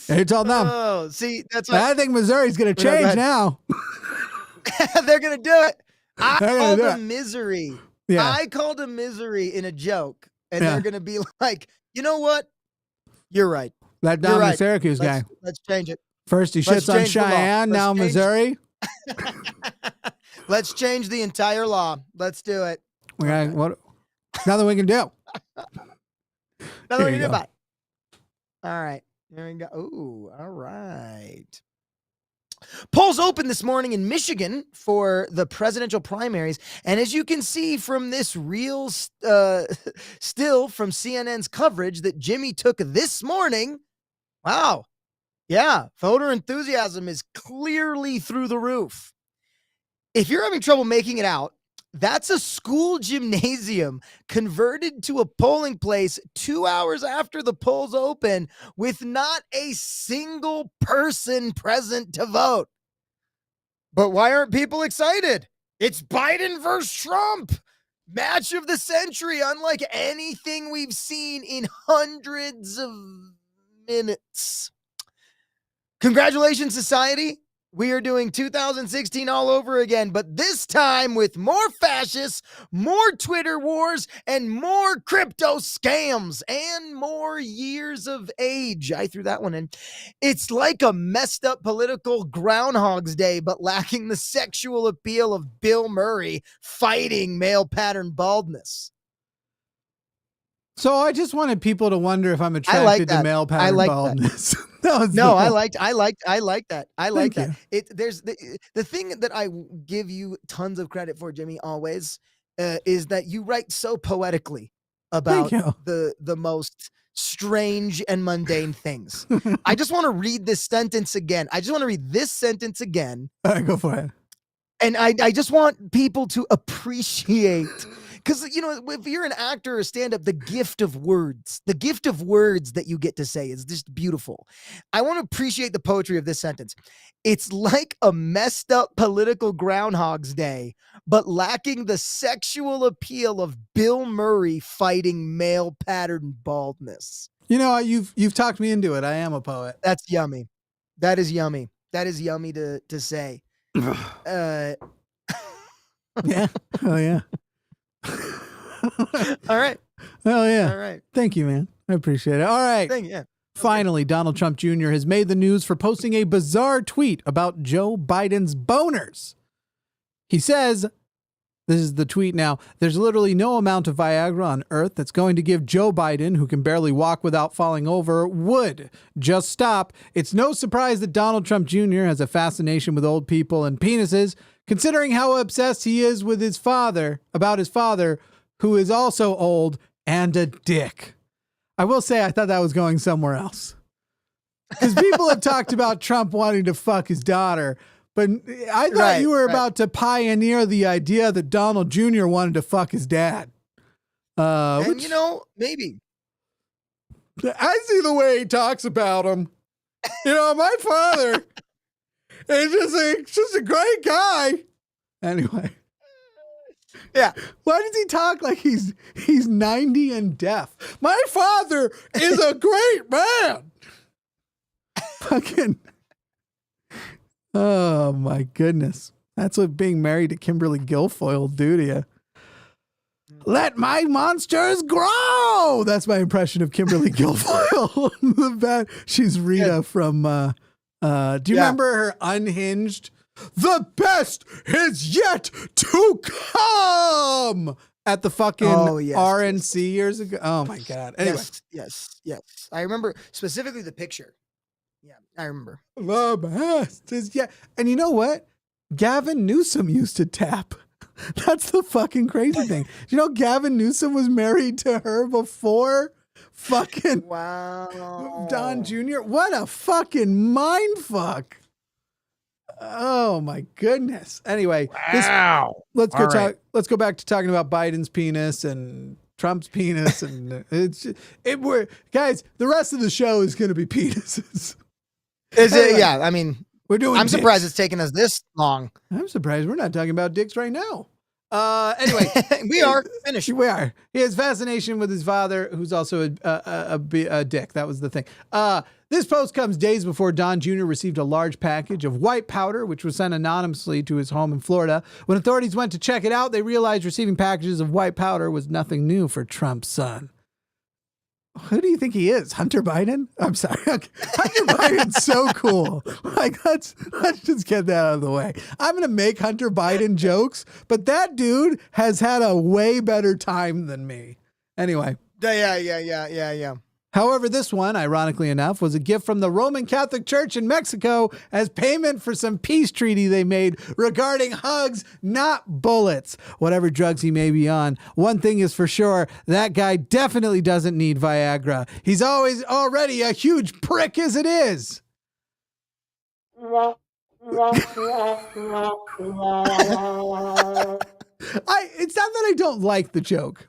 You told them. Oh, see, that's what I think Missouri's going to change now. they're going to do it. I called them misery. Yeah. I called him misery in a joke, and Yeah. they're going to be like, you know what? You're right. That Dom, the Syracuse guy. Let's change it. First he shits on Cheyenne, now Missouri. Let's change the entire law. Let's do it. What? Nothing we can do. Nothing we can do about it. All right. Here we go. Ooh, all right. Polls opened this morning in Michigan for the presidential primaries. And as you can see from this real still from CNN's coverage that Jimmy took this morning, wow. Yeah, voter enthusiasm is clearly through the roof. If you're having trouble making it out, that's a school gymnasium converted to a polling place 2 hours after the polls open with not a single person present to vote. But why aren't people excited? It's Biden versus Trump. Match of the century, unlike anything we've seen in hundreds of minutes. Congratulations, society. We are doing 2016 all over again, but this time with more fascists, more Twitter wars, and more crypto scams, and more years of age. I threw that one in. It's like a messed up political Groundhog's Day, but lacking the sexual appeal of Bill Murray fighting male pattern baldness. So I just wanted people to wonder if I'm attracted to male pattern baldness. I like that. Thank that. There's the thing that I give you tons of credit for, Jimmy, always, is that you write so poetically about the most strange and mundane things. I just want to read this sentence again. All right, go for it. And I just want people to appreciate, because, you know, if you're an actor or stand-up, the gift of words that you get to say is just beautiful. I want to appreciate the poetry of this sentence. It's like a messed up political Groundhog's Day, but lacking the sexual appeal of Bill Murray fighting male pattern baldness. You know, you've talked me into it. I am a poet. That's yummy. That is yummy. That is yummy to say. Yeah. Oh yeah. All right. Oh yeah. All right. Thank you, man. I appreciate it. All right. Thank you. Yeah. Finally, Donald Trump Jr. has made the news for posting a bizarre tweet about Joe Biden's boners. He says, this is the tweet now, there's literally no amount of Viagra on earth that's going to give Joe Biden, who can barely walk without falling over, would. Just stop. It's no surprise that Donald Trump Jr. has a fascination with old people and penises, considering how obsessed he is with his father, who is also old and a dick. I will say I thought that was going somewhere else. Because people have talked about Trump wanting to fuck his daughter, But I thought you were about to pioneer the idea that Donald Jr. wanted to fuck his dad. And which, maybe. I see the way he talks about him. My father is just a great guy. Anyway. Yeah. Why does he talk like he's 90 and deaf? My father is a great man. Fucking. Oh my goodness. That's what being married to Kimberly Guilfoyle will do to you. Let my monsters grow. That's my impression of Kimberly Guilfoyle. She's Rita from do you remember her Unhinged? The best is yet to come at the fucking RNC years ago. Oh my God. Anyway. Yes. I remember specifically the picture. Yeah, I remember. The best is yet. And you know what? Gavin Newsom used to tap. That's the fucking crazy thing. Do you know Gavin Newsom was married to her before fucking Don Jr.? What a fucking mind fuck. Oh my goodness. Anyway, let's go back to talking about Biden's penis and Trump's penis, and guys, the rest of the show is going to be penises. Is it? Yeah, I mean, I'm surprised it's taken us this long. I'm surprised we're not talking about dicks right now. Anyway, we are finished. We are. He has fascination with his father, who's also a dick. That was the thing. This post comes days before Don Jr. received a large package of white powder, which was sent anonymously to his home in Florida. When authorities went to check it out, they realized receiving packages of white powder was nothing new for Trump's son. Who do you think he is? Hunter Biden? I'm sorry. Hunter Biden's so cool. Like, let's just get that out of the way. I'm going to make Hunter Biden jokes, but that dude has had a way better time than me. Anyway. Yeah. However, this one, ironically enough, was a gift from the Roman Catholic Church in Mexico as payment for some peace treaty they made regarding hugs, not bullets. Whatever drugs he may be on, one thing is for sure, that guy definitely doesn't need Viagra. He's already a huge prick as it is. It's not that I don't like the joke.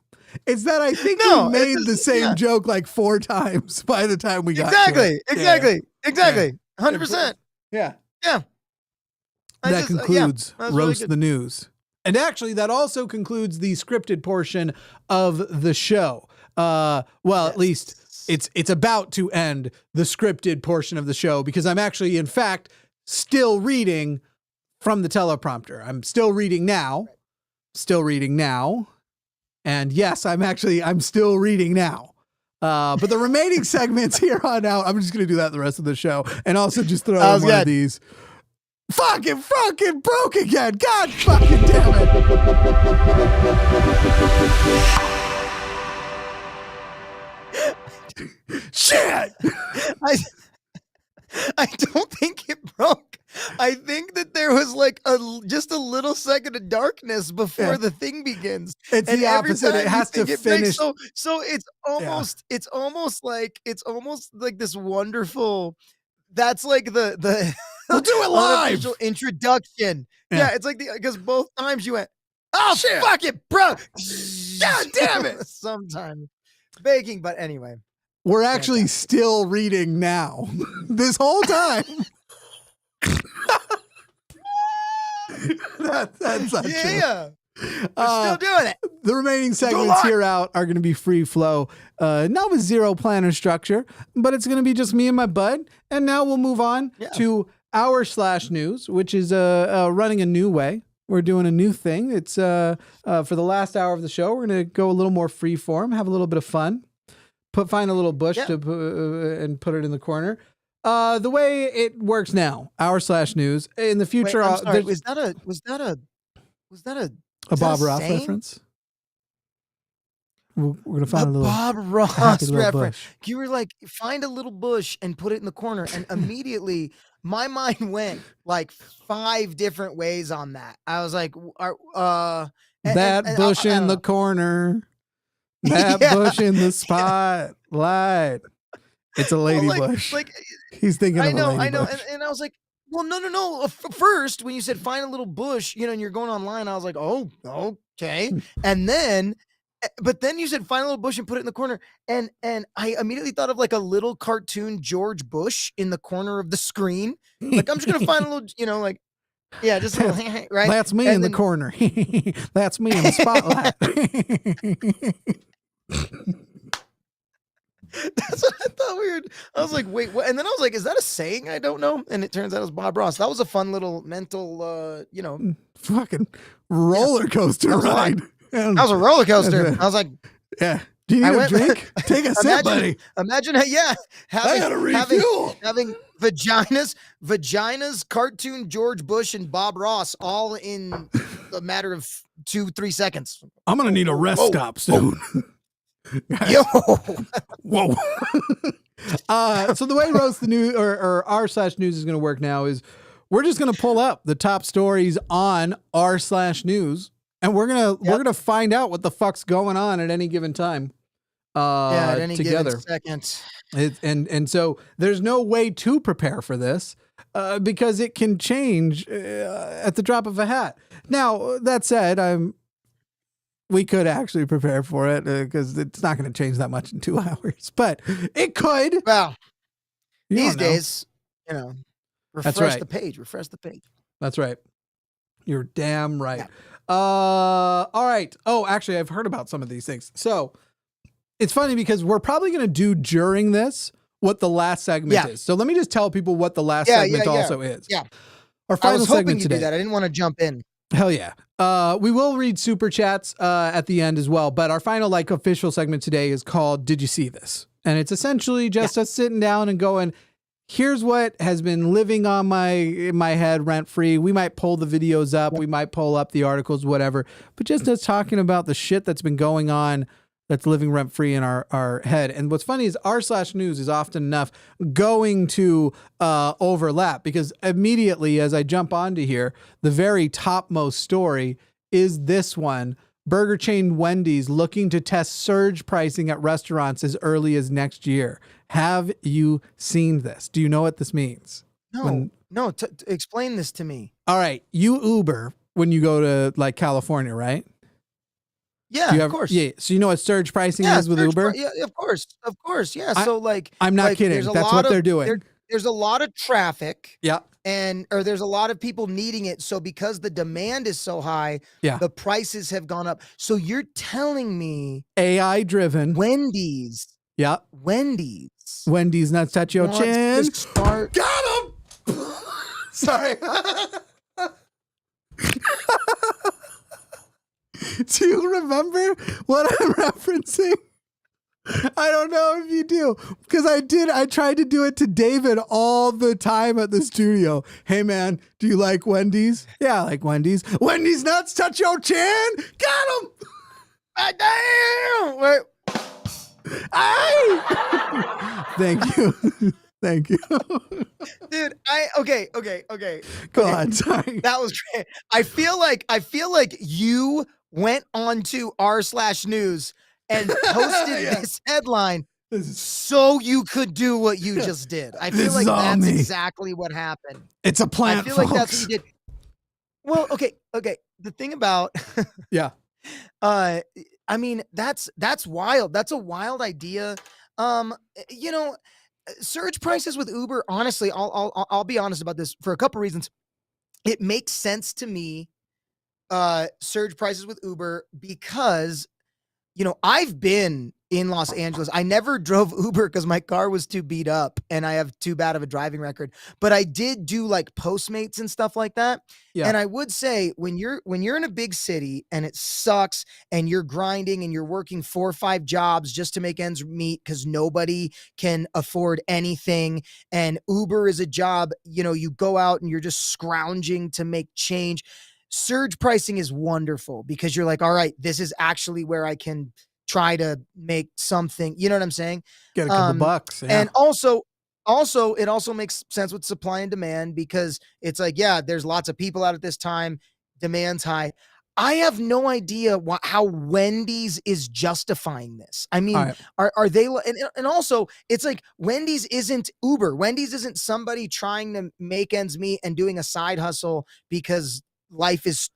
It's that I think we made the same joke like 4 times by the time we got to it. Exactly. 100%. Yeah. That concludes Roast the News. And actually, that also concludes the scripted portion of the show. At least it's about to end the scripted portion of the show because I'm actually, in fact, still reading from the teleprompter. I'm still reading now. And yes, I'm still reading now. But the remaining segments here on out, I'm just going to do that the rest of the show. And also just throw in one of these. Fucking broke again. God fucking damn it. Shit. I don't think it broke. I think that there was like just a little second of darkness before the thing begins. It's the opposite. It has to finish. So it's almost like this wonderful. That's like the we'll do it live introduction. Yeah, it's like because both times you went, oh shit, fuck it, bro. God damn it. Sometimes baking, but anyway. We're actually still reading now. This whole time. That's not true. We're still doing it. The remaining segments here out are going to be free flow, not with zero plan or structure, but it's going to be just me and my bud. And now we'll move on to our /news, which is running a new way. We're doing a new thing. It's for the last hour of the show. We're going to go a little more free form, have a little bit of fun. Find a little bush and put it in the corner. The way it works now, our /news in the future. Wait, I'm sorry, was that a Bob Ross reference? We're gonna find a little Bob Ross reference. Bush. You were like, find a little bush and put it in the corner, and immediately my mind went like 5 different ways on that. I was like, that bush in the corner. That bush in the spotlight. It's a lady bush. Like he's thinking of a lady I know. bush. And I was like, Well, no. First, when you said find a little bush, you know, and you're going online, I was like, oh, okay. And then, but then you said find a little bush and put it in the corner, and I immediately thought of like a little cartoon George Bush in the corner of the screen. Like I'm just gonna find a little, you know, like yeah, just a little, right. That's me in the corner. That's me in the spotlight. That's what I thought weird. I was like, wait, what? And then I was like, is that a saying? I don't know. And it turns out it was Bob Ross. That was a fun little mental, you know, fucking roller coaster ride. That was a roller coaster. I was like, yeah. Do you need a drink? Take a sip, buddy. Imagine, yeah, having vaginas, cartoon George Bush and Bob Ross all in a matter of 2-3 seconds. I'm gonna need a rest stop soon. Yo, whoa. So the way Roast the News or r/news is going to work now is we're just going to pull up the top stories on r/news, and we're gonna find out what the fuck's going on at any given time. At any together. given second. And so there's no way to prepare for this because it can change at the drop of a hat. Now that said, we could actually prepare for it because it's not going to change that much in 2 hours, but it could. Well, these days, you know, refresh the page. That's right. You're damn right. Yeah. All right. Oh, actually, I've heard about some of these things. So it's funny because we're probably going to do during this what the last segment is. So let me just tell people what the last segment also is. Yeah. Our final segment today. Do that. I didn't want to jump in. Hell yeah. We will read super chats at the end as well, but our final like official segment today is called Did You See This? And it's essentially just us sitting down and going, here's what has been living on in my head rent free. We might pull the videos up, we might pull up the articles, whatever, but just us talking about the shit that's been going on that's living rent free in our head. And what's funny is r/news is often enough going to overlap because immediately as I jump onto here, the very topmost story is this one. Burger chain Wendy's looking to test surge pricing at restaurants as early as next year. Have you seen this? Do you know what this means? No, explain this to me. All right. You Uber when you go to like California, right? Yeah, of course. Yeah. So you know what surge pricing is with Uber? Yeah, of course. Yeah. So like, I'm not kidding. That's what they're doing. There's a lot of traffic. Yeah. Or there's a lot of people needing it. So because the demand is so high, the prices have gone up. So you're telling me AI driven Wendy's. Yeah. Wendy's nuts touch your chin. Got him. Sorry. Do you remember what I'm referencing? I don't know if you do, because I tried to do it to David all the time at the studio. Hey man, do you like Wendy's? Yeah, I like Wendy's. Wendy's nuts touch your chin. Got him. Damn. Wait. Thank you. Thank you. Dude, okay. Go on, sorry. That was great. I feel like you went on to r/news and posted this headline so you could do what you just did. I feel like that's exactly what happened. It's a plant, I feel like that's what you did. Well, okay. The thing about I mean, that's wild. That's a wild idea. You know, surge prices with Uber, honestly, I'll be honest about this for a couple reasons. It makes sense to me, surge prices with Uber, because, you know, I've been in Los Angeles. I never drove Uber because my car was too beat up and I have too bad of a driving record, but I did do like Postmates and stuff like that. Yeah. And I would say when you're in a big city and it sucks and you're grinding and you're working 4 or 5 jobs just to make ends meet because nobody can afford anything, and Uber is a job, you know, you go out and you're just scrounging to make change. Surge pricing is wonderful because you're like, all right, this is actually where I can try to make something, you know what I'm saying? Get a couple bucks. Yeah. And also it also makes sense with supply and demand because it's like, yeah, there's lots of people out at this time. Demand's high. I have no idea how Wendy's is justifying this. I mean, All right. are they, and also it's like Wendy's isn't Uber. Wendy's isn't somebody trying to make ends meet and doing a side hustle because life is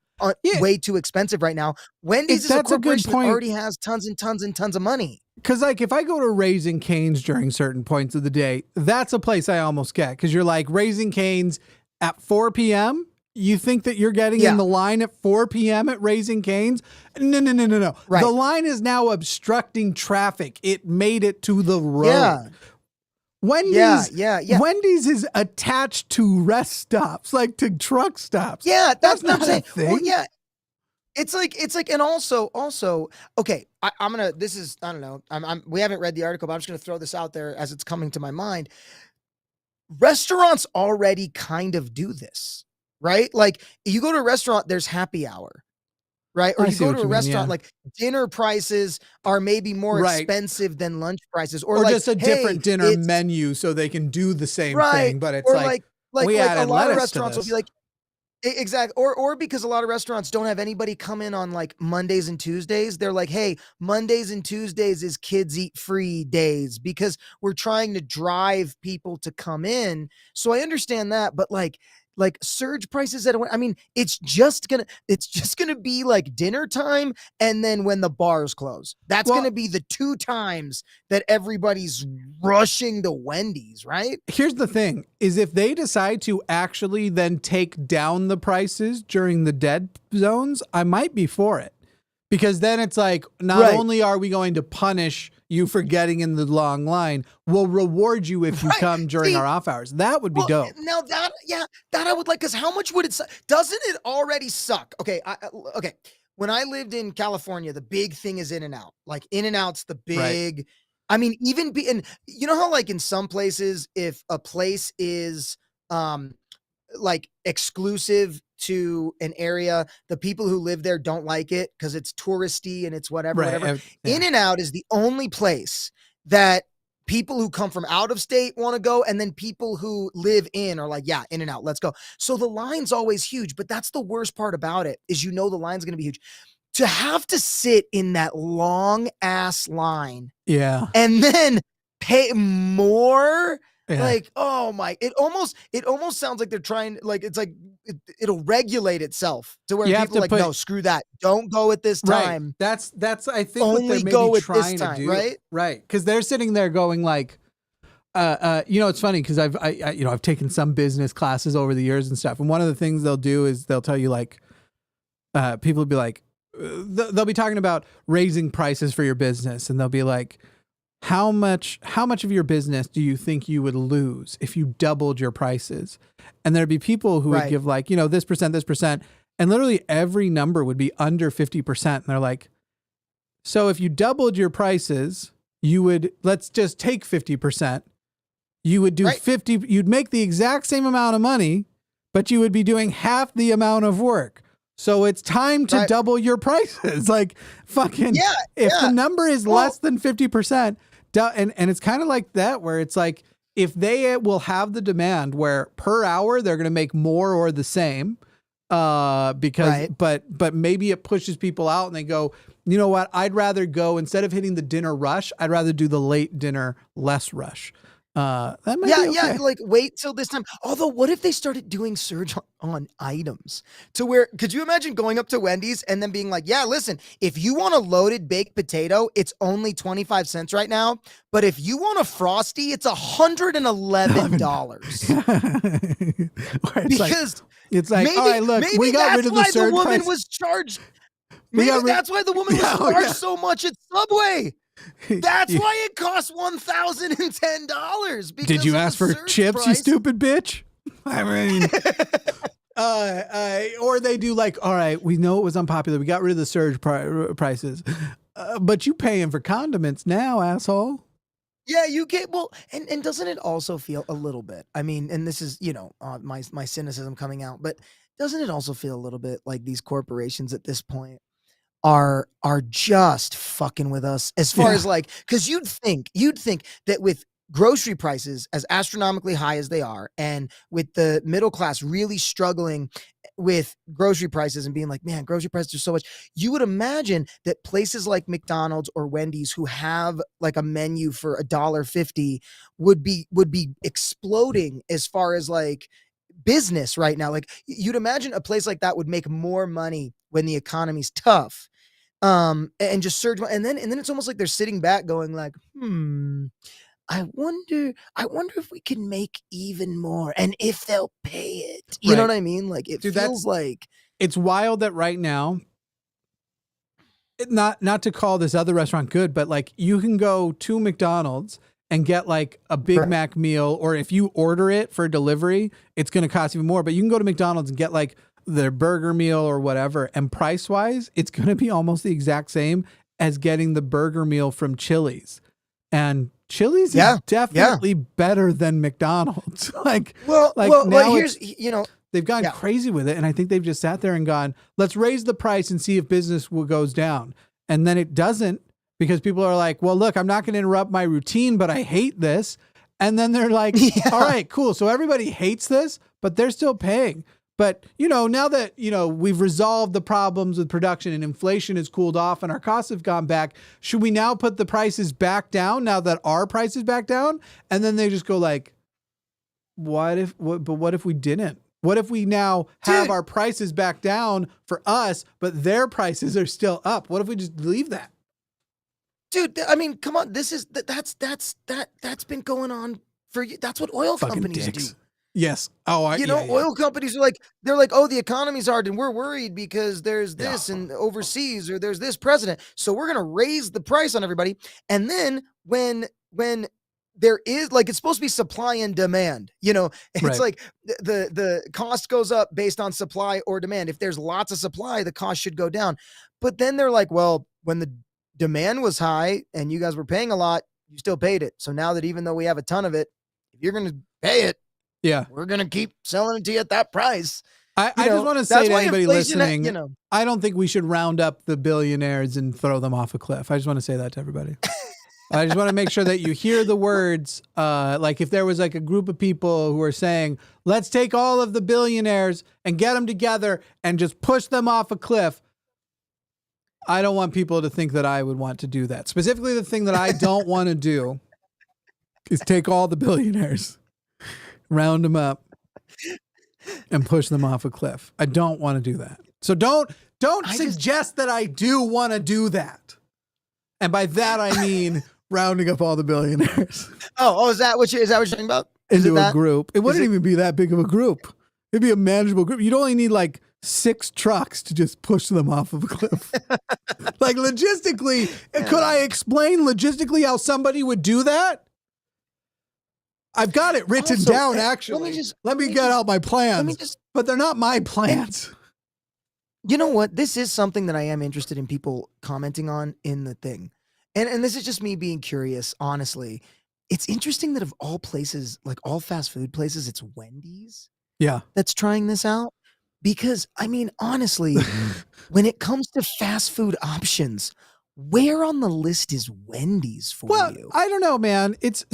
Yeah. way too expensive right now. Wendy's is a That's a good corporation that point. already has tons and tons and tons of money. Because like if I go to Raising Cane's during certain points of the day, that's a place I almost get. Because you're like Raising Cane's at 4 p.m. You think that you're getting in the line at 4 p.m. at Raising Cane's? No. Right. The line is now obstructing traffic. It made it to the road. Yeah. Wendy's is attached to rest stops, like to truck stops. Yeah, that's not what I'm a thing. Well, yeah. It's like, and also, okay, I'm gonna, this is, I don't know, we haven't read the article, but I'm just gonna throw this out there as it's coming to my mind. Restaurants already kind of do this, right? Like you go to a restaurant, there's happy hour, right? Or you go to a restaurant, like dinner prices are maybe more expensive than lunch prices, or like, just a different dinner menu so they can do the same thing, but it's or like a lot of restaurants will be like, exactly. Or because a lot of restaurants don't have anybody come in on like Mondays and Tuesdays. They're like, hey, Mondays and Tuesdays is kids eat free days because we're trying to drive people to come in. So I understand that, but like surge prices I mean, it's just gonna be like dinner time and then when the bars close. That's gonna be the 2 times that everybody's rushing to Wendy's, right? Here's the thing is if they decide to actually then take down the prices during the dead zones, I might be for it. Because then it's like, not only are we going to punish you for getting in the long line, we'll reward you if you come during our off hours. That would be dope. Now that I would like, because how much would it suck? Doesn't it already suck? Okay, okay. When I lived in California, the big thing is In-N-Out. Like In-N-Out's the big, I mean, and you know how like in some places, if a place is like exclusive to an area, the people who live there don't like it because it's touristy and it's whatever. In-N-Out is the only place that people who come from out of state want to go, and then people who live in are like, yeah, In-N-Out, let's go. So the line's always huge, but that's the worst part about it is the line's going to be huge. To have to sit in that long ass line, and then pay more. Like, oh my, it almost sounds like they're trying, like, it's like, it'll regulate itself to where people are like, no, screw that. Don't go at this time. That's, I think only what they're go maybe at trying this time, to do. right? Right. Cause they're sitting there going like, you know, it's funny because I've taken some business classes over the years and stuff. And one of the things they'll do is they'll tell you like, people will be like, they'll be talking about raising prices for your business. And they'll be like, how much of your business do you think you would lose if you doubled your prices? And there'd be people who would give like, you know, this percent, and literally every number would be under 50%. And they're like, so if you doubled your prices, you would, let's just take 50%. You would do 50, you'd make the exact same amount of money, but you would be doing half the amount of work. So it's time to double your prices. Like fucking, if the number is less than 50%, and it's kind of like that, where it's like, if they will have the demand where per hour, they're going to make more or the same, because, but maybe it pushes people out and they go, you know what? I'd rather go, instead of hitting the dinner rush, I'd rather do the late dinner less rush. That might be okay. Like wait till this time. Although, what if they started doing surge on items to where, could you imagine going up to Wendy's and then being like, yeah, listen, if you want a loaded baked potato, it's only 25 cents right now. But if you want a Frosty, it's $111. Because it's like, maybe, all right, look, we got rid of the surge woman price. was charged. Maybe that's why the woman was charged so much at Subway. That's why it costs $1,010. Did you ask for chips, you stupid bitch? I mean, or they do like, all right, we know it was unpopular. We got rid of the surge prices, but you paying for condiments now, asshole. Yeah, you get, well, and doesn't it also feel a little bit, I mean, and this is, you know, my cynicism coming out, but doesn't it also feel a little bit like these corporations at this point are just fucking with us as far as like, because you'd think that with grocery prices as astronomically high as they are, and with the middle class really struggling, with grocery prices and being like, man, grocery prices are so much. You would imagine that places like McDonald's or Wendy's who have like a menu for $1.50 would be exploding as far as like business right now. Like you'd imagine a place like that would make more money when the economy's tough. And just surge. And then it's almost like they're sitting back going like, I wonder if we can make even more and if they'll pay it. You know what I mean? Like it feels like it's wild that right now, not to call this other restaurant good, but like you can go to McDonald's and get like a Big Mac meal, or if you order it for delivery, it's going to cost even more, but you can go to McDonald's and get like their burger meal or whatever. And price wise, it's going to be almost the exact same as getting the burger meal from Chili's. And Chili's is definitely better than McDonald's. Now here's, they've gone crazy with it. And I think they've just sat there and gone, let's raise the price and see if business goes down. And then it doesn't, because people are like, well, look, I'm not going to interrupt my routine, but I hate this. And then they're like, all right, cool. So everybody hates this, but they're still paying. But, now that, we've resolved the problems with production and inflation has cooled off and our costs have gone back, should we now put the prices back down now that our price is back down? And then they just go like, what if we didn't? What if we now have our prices back down for us, but their prices are still up? What if we just leave that? Dude, I mean, come on. That's been going on for you. That's what oil companies do. Yes. Oh, oil companies are they're like, oh, the economy's hard and we're worried because there's this and overseas or there's this president. So we're going to raise the price on everybody. And then when there is it's supposed to be supply and demand, it's like the cost goes up based on supply or demand. If there's lots of supply, the cost should go down. But then they're like, well, when the demand was high and you guys were paying a lot, you still paid it. So now that even though we have a ton of it, if you're going to pay it, we're going to keep selling it to you at that price. I just want to say to anybody listening, I don't think we should round up the billionaires and throw them off a cliff. I just want to say that to everybody. I just want to make sure that you hear the words. Like if there was like a group of people who are saying, let's take all of the billionaires and get them together and just push them off a cliff. I don't want people to think that I would want to do that. Specifically, the thing that I don't want to do is take all the billionaires, round them up, and push them off a cliff. I don't want to do that. So don't suggest that I do want to do that. And by that I mean rounding up all the billionaires. Oh, is that what you're talking about? Into a group. It wouldn't even be that big of a group. It'd be a manageable group. You'd only need like 6 trucks to just push them off of a cliff. Like logistically, could I explain logistically how somebody would do that? I've got it written down, actually. Let me get out my plans. But they're not my plans. You know what? This is something that I am interested in people commenting on in the thing. And this is just me being curious, honestly. It's interesting that of all places, like all fast food places, it's Wendy's that's trying this out. Because, I mean, honestly, when it comes to fast food options, where on the list is Wendy's for you? I don't know, man. It's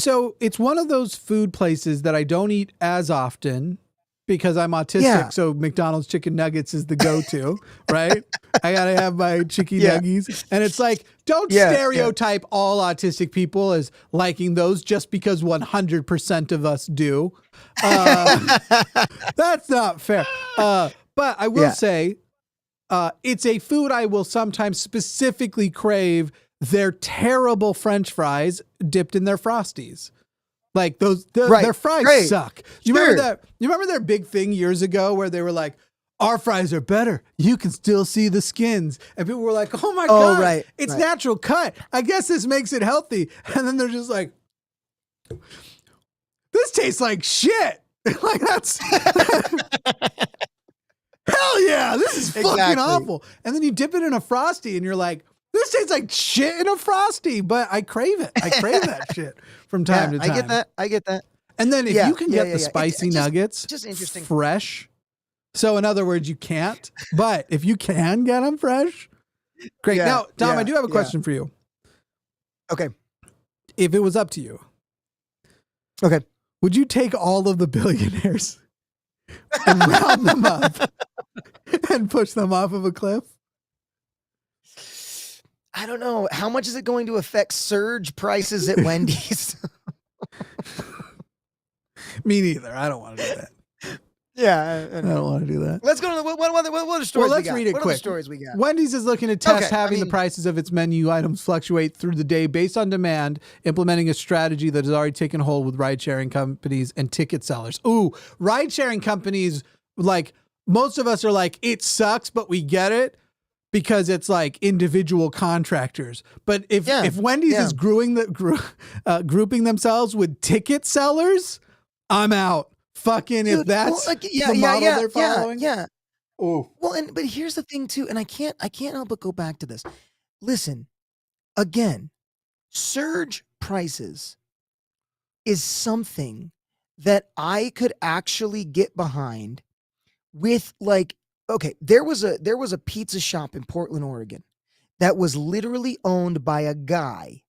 one of those food places that I don't eat as often because I'm autistic. Yeah. So McDonald's chicken nuggets is the go-to, right? I got to have my chicken nuggies. And it's like, don't stereotype all autistic people as liking those just because 100% of us do. That's not fair. But I will say, it's a food I will sometimes specifically crave their terrible French fries dipped in their Frosties. Like their fries suck. You remember that? You remember their big thing years ago where they were like, our fries are better. You can still see the skins. And people were like, oh my God, it's natural cut. I guess this makes it healthy. And then they're just like, this tastes like shit. Like that's... Hell yeah, this is fucking awful. And then you dip it in a Frosty and you're like, this tastes like shit in a Frosty, but I crave it. I crave that shit from time to time. I get that. And then if you can get the spicy nuggets just interesting. Fresh. So in other words, you can't, but if you can get them fresh, great. Now, Tom, I do have a question for you. Okay. If it was up to you. Okay. Would you take all of the billionaires and round them up and push them off of a cliff? I don't know. How much is it going to affect surge prices at Wendy's? Me neither. I don't want to do that. Yeah, I don't want to do that. Let's go to what other stories Well, let's we got? read it what quick. Other stories we got? Wendy's is looking to test Okay, having the prices of its menu items fluctuate through the day based on demand, implementing a strategy that has already taken hold with ride-sharing companies and ticket sellers. Ooh, ride-sharing companies, like, most of us are like, it sucks, but we get it because it's like individual contractors. But if Wendy's is grouping themselves with ticket sellers, I'm out. Fucking Dude, if that's the model they're following. Yeah. Oh. Well, but here's the thing too, and I can't help but go back to this. Listen, again, surge prices is something that I could actually get behind with, like, okay, there was a pizza shop in Portland, Oregon that was literally owned by a guy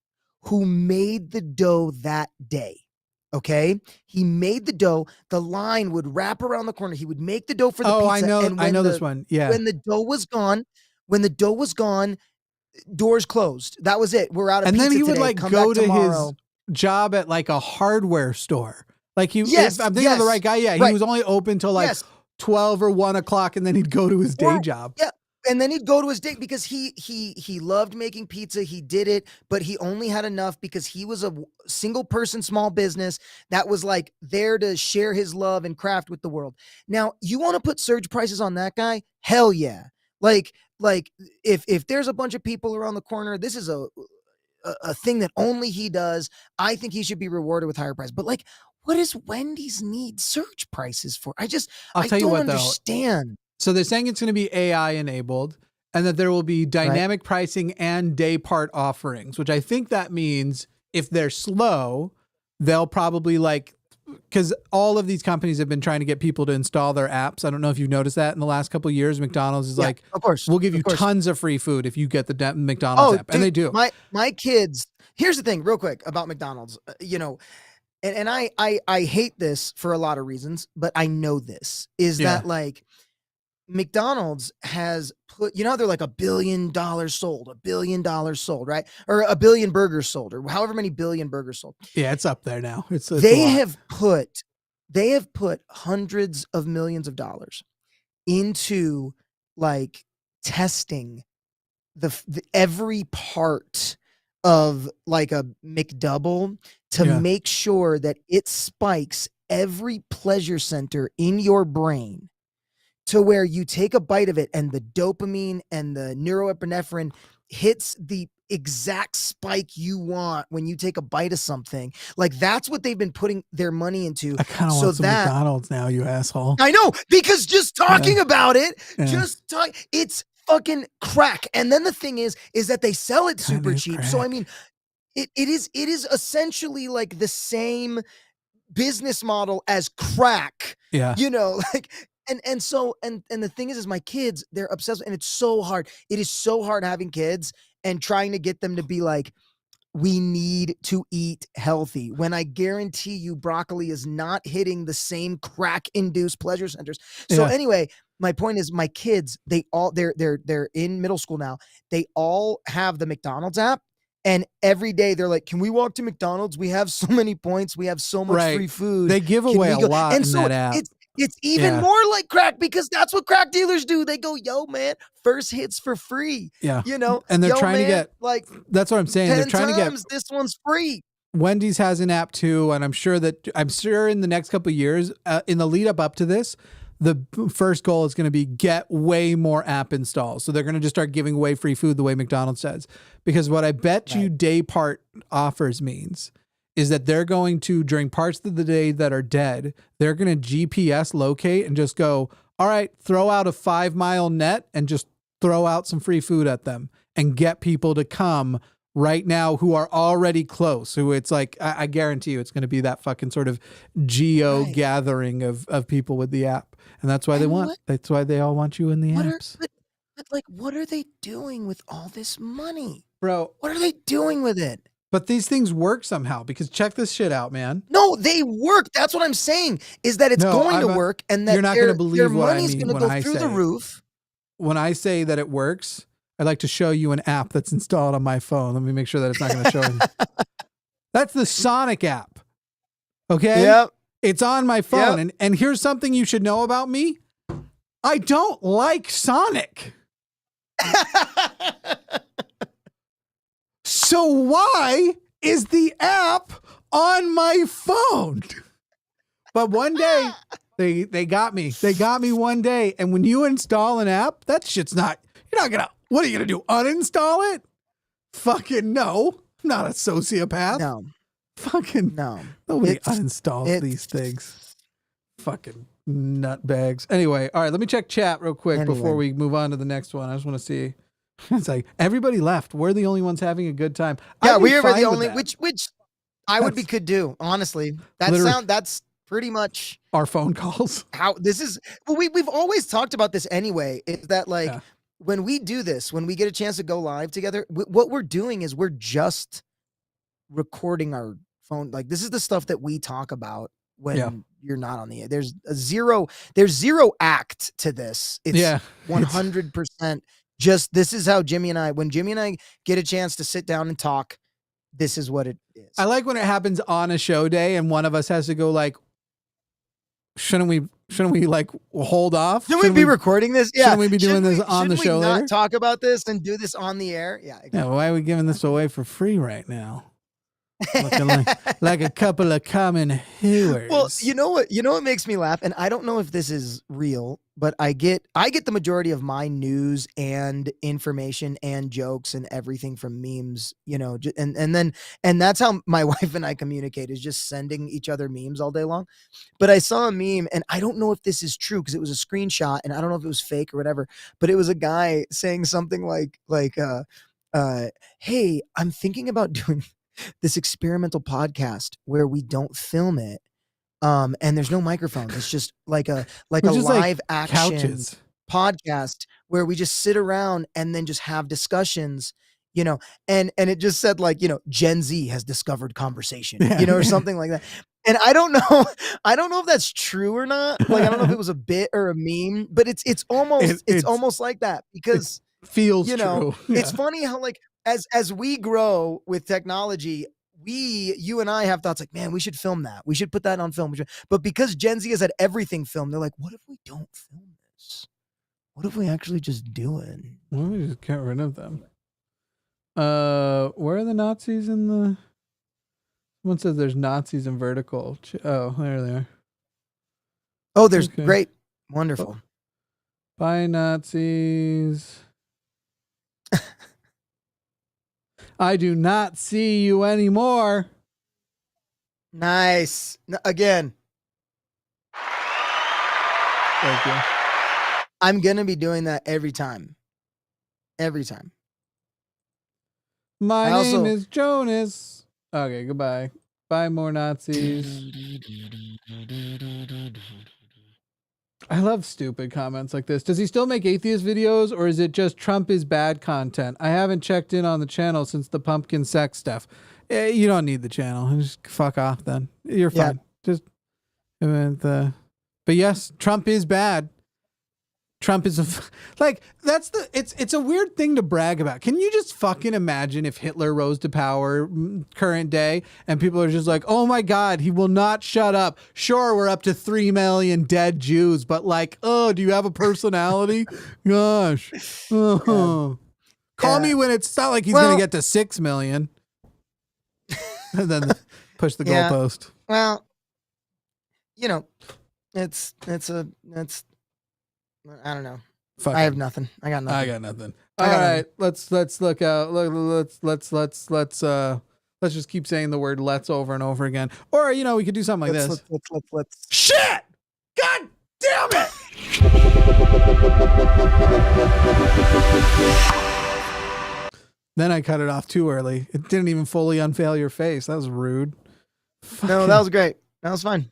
who made the dough that day. Okay, he made the dough. The line would wrap around the corner. He would make the dough for the pizza. I know this one. Yeah. When the dough was gone, doors closed. That was it. We're out of pizza And then he would today. like Come go back to tomorrow. his job at like a hardware store. Like I'm thinking of the right guy. Yeah, right. He was only open till like 12 or 1 o'clock, and then he'd go to his day job. Yeah. And then he'd go to his day because he loved making pizza. He did it, but he only had enough because he was a single person small business that was like there to share his love and craft with the world. Now, you want to put surge prices on that guy? Hell yeah. Like if there's a bunch of people around the corner, this is a thing that only he does. I think he should be rewarded with higher price. But like, what does Wendy's need surge prices for? I don't understand. So they're saying it's going to be AI enabled and that there will be dynamic pricing and day part offerings, which I think that means if they're slow, they'll probably because all of these companies have been trying to get people to install their apps. I don't know if you've noticed that in the last couple of years. McDonald's is like, of course, we'll give you tons of free food if you get the McDonald's app. Dude, and they do. My kids, here's the thing real quick about McDonald's, and I hate this for a lot of reasons, but I know this is that like, McDonald's has put, they're like $1 billion sold, right? Or 1 billion burgers sold, or however many billion burgers sold. Yeah, it's up there now. They have put hundreds of millions of dollars into like testing the every part of like a McDouble to make sure that it spikes every pleasure center in your brain, to where you take a bite of it and the dopamine and the neuroepinephrine hits the exact spike you want when you take a bite of something. Like, that's what they've been putting their money into. I kind of want some McDonald's now, you asshole. I know, because just talking about it, it's fucking crack. And then the thing is that they sell it super cheap. Crack. So I mean, it is essentially like the same business model as crack. Yeah. And so the thing is my kids, they're obsessed, and it's so hard. It is so hard having kids and trying to get them to be like, we need to eat healthy, when I guarantee you broccoli is not hitting the same crack induced pleasure centers. So anyway, my point is my kids, they're in middle school now. They all have the McDonald's app. And every day they're like, can we walk to McDonald's? We have so many points. We have so much free food. They give away a lot in that app. It's even more like crack, because that's what crack dealers do. They go, yo, man, first hits for free. Yeah. And they're trying to get, like, that's what I'm saying. They're trying to get, this one's free. Wendy's has an app too. And I'm sure in the next couple of years, in the lead up to this, the first goal is going to be get way more app installs. So they're going to just start giving away free food the way McDonald's does. Because what I bet you day part offers means is that they're going to, during parts of the day that are dead, they're going to GPS locate and just go, all right, throw out a 5-mile net and just throw out some free food at them and get people to come right now who are already close. Who it's like, I guarantee you it's going to be that fucking sort of geo gathering of people with the app. And that's why that's why they all want you in the apps. But like, what are they doing with all this money? Bro, what are they doing with it? But these things work somehow, because check this shit out, man. No, they work. That's what I'm saying, is that it's going to work, and that you're not going to believe their what I money's mean going to when go I through say the roof. when I say that it works, I'd like to show you an app that's installed on my phone. Let me make sure that it's not going to show anything. That's the Sonic app. Okay? Yep. It's on my phone. Yep. And here's something you should know about me. I don't like Sonic. So why is the app on my phone? But one day they got me. They got me one day. And when you install an app, that shit's not, you're not gonna, what are you gonna do? Uninstall it? Fucking no. I'm not a sociopath. No. Fucking no. Nobody uninstalls these things. Fucking nutbags. Anyway, all right, let me check chat real quick before we move on to the next one. I just want to see. It's like everybody left. We're the only ones having a good time. Yeah, we are the only, which I could do, honestly. That's pretty much our phone calls. How this is, well, we've always talked about this anyway, is that like when we do this, when we get a chance to go live together, what we're doing is we're just recording our phone. Like this is the stuff that we talk about when you're not on the air. There's zero act to this. It's 100% just, this is how Jimmy and I, when Jimmy and I get a chance to sit down and talk, this is what it is. I like when it happens on a show day and one of us has to go like, shouldn't we like hold off? Should we be recording this? Yeah. Shouldn't we be doing this on the show later? Not talk about this and do this on the air? Yeah. Exactly. Yeah. Why are we giving this away for free right now? Looking like a couple of common hooers. Well, you know what makes me laugh, and I don't know if this is real, but I get the majority of my news and information and jokes and everything from memes, and that's how my wife and I communicate, is just sending each other memes all day long. But I saw a meme, and I don't know if this is true because it was a screenshot, and I don't know if it was fake or whatever, but it was a guy saying something like, hey, I'm thinking about doing this experimental podcast where we don't film it, and there's no microphones. It's just like a live action couches podcast where we just sit around and then just have discussions, and it just said like, Gen Z has discovered conversation, or something like that. And I don't know if that's true or not. Like, I don't know if it was a bit or a meme, but it's almost like that, because it feels true. It's funny how like, as we grow with technology, you and I have thoughts like, man, we should film that. We should put that on film. But because Gen Z has had everything filmed, they're like, what if we don't film this? What if we actually just do it? Why don't we just get rid of them? Where are the Nazis in the... Someone says there's Nazis in vertical. Oh, there they are. Oh, there's great. Wonderful. Bye, Nazis. I do not see you anymore. Nice. Again. Thank you. I'm going to be doing that every time. Every time. My name is Jonas. Okay, goodbye. Bye, more Nazis. I love stupid comments like this. Does he still make atheist videos, or is it just Trump is bad content? I haven't checked in on the channel since the pumpkin sex stuff. You don't need the channel. Just fuck off then. You're fine. Just, but yes, Trump is bad. Trump is it's a weird thing to brag about. Can you just fucking imagine if Hitler rose to power current day and people are just like, oh my God, he will not shut up. Sure, we're up to 3 million dead Jews, but like, oh, do you have a personality? Gosh. Oh. Call me when it's not like he's going to get to 6 million. And then push the goalpost. Well, it's I don't know. Fuck I have nothing. I got nothing. All right, let's look out. Let's just keep saying the word "let's" over and over again. Or we could do something like this. Let's. Shit! God damn it! Then I cut it off too early. It didn't even fully unveil your face. That was rude. No, that was great. That was fine.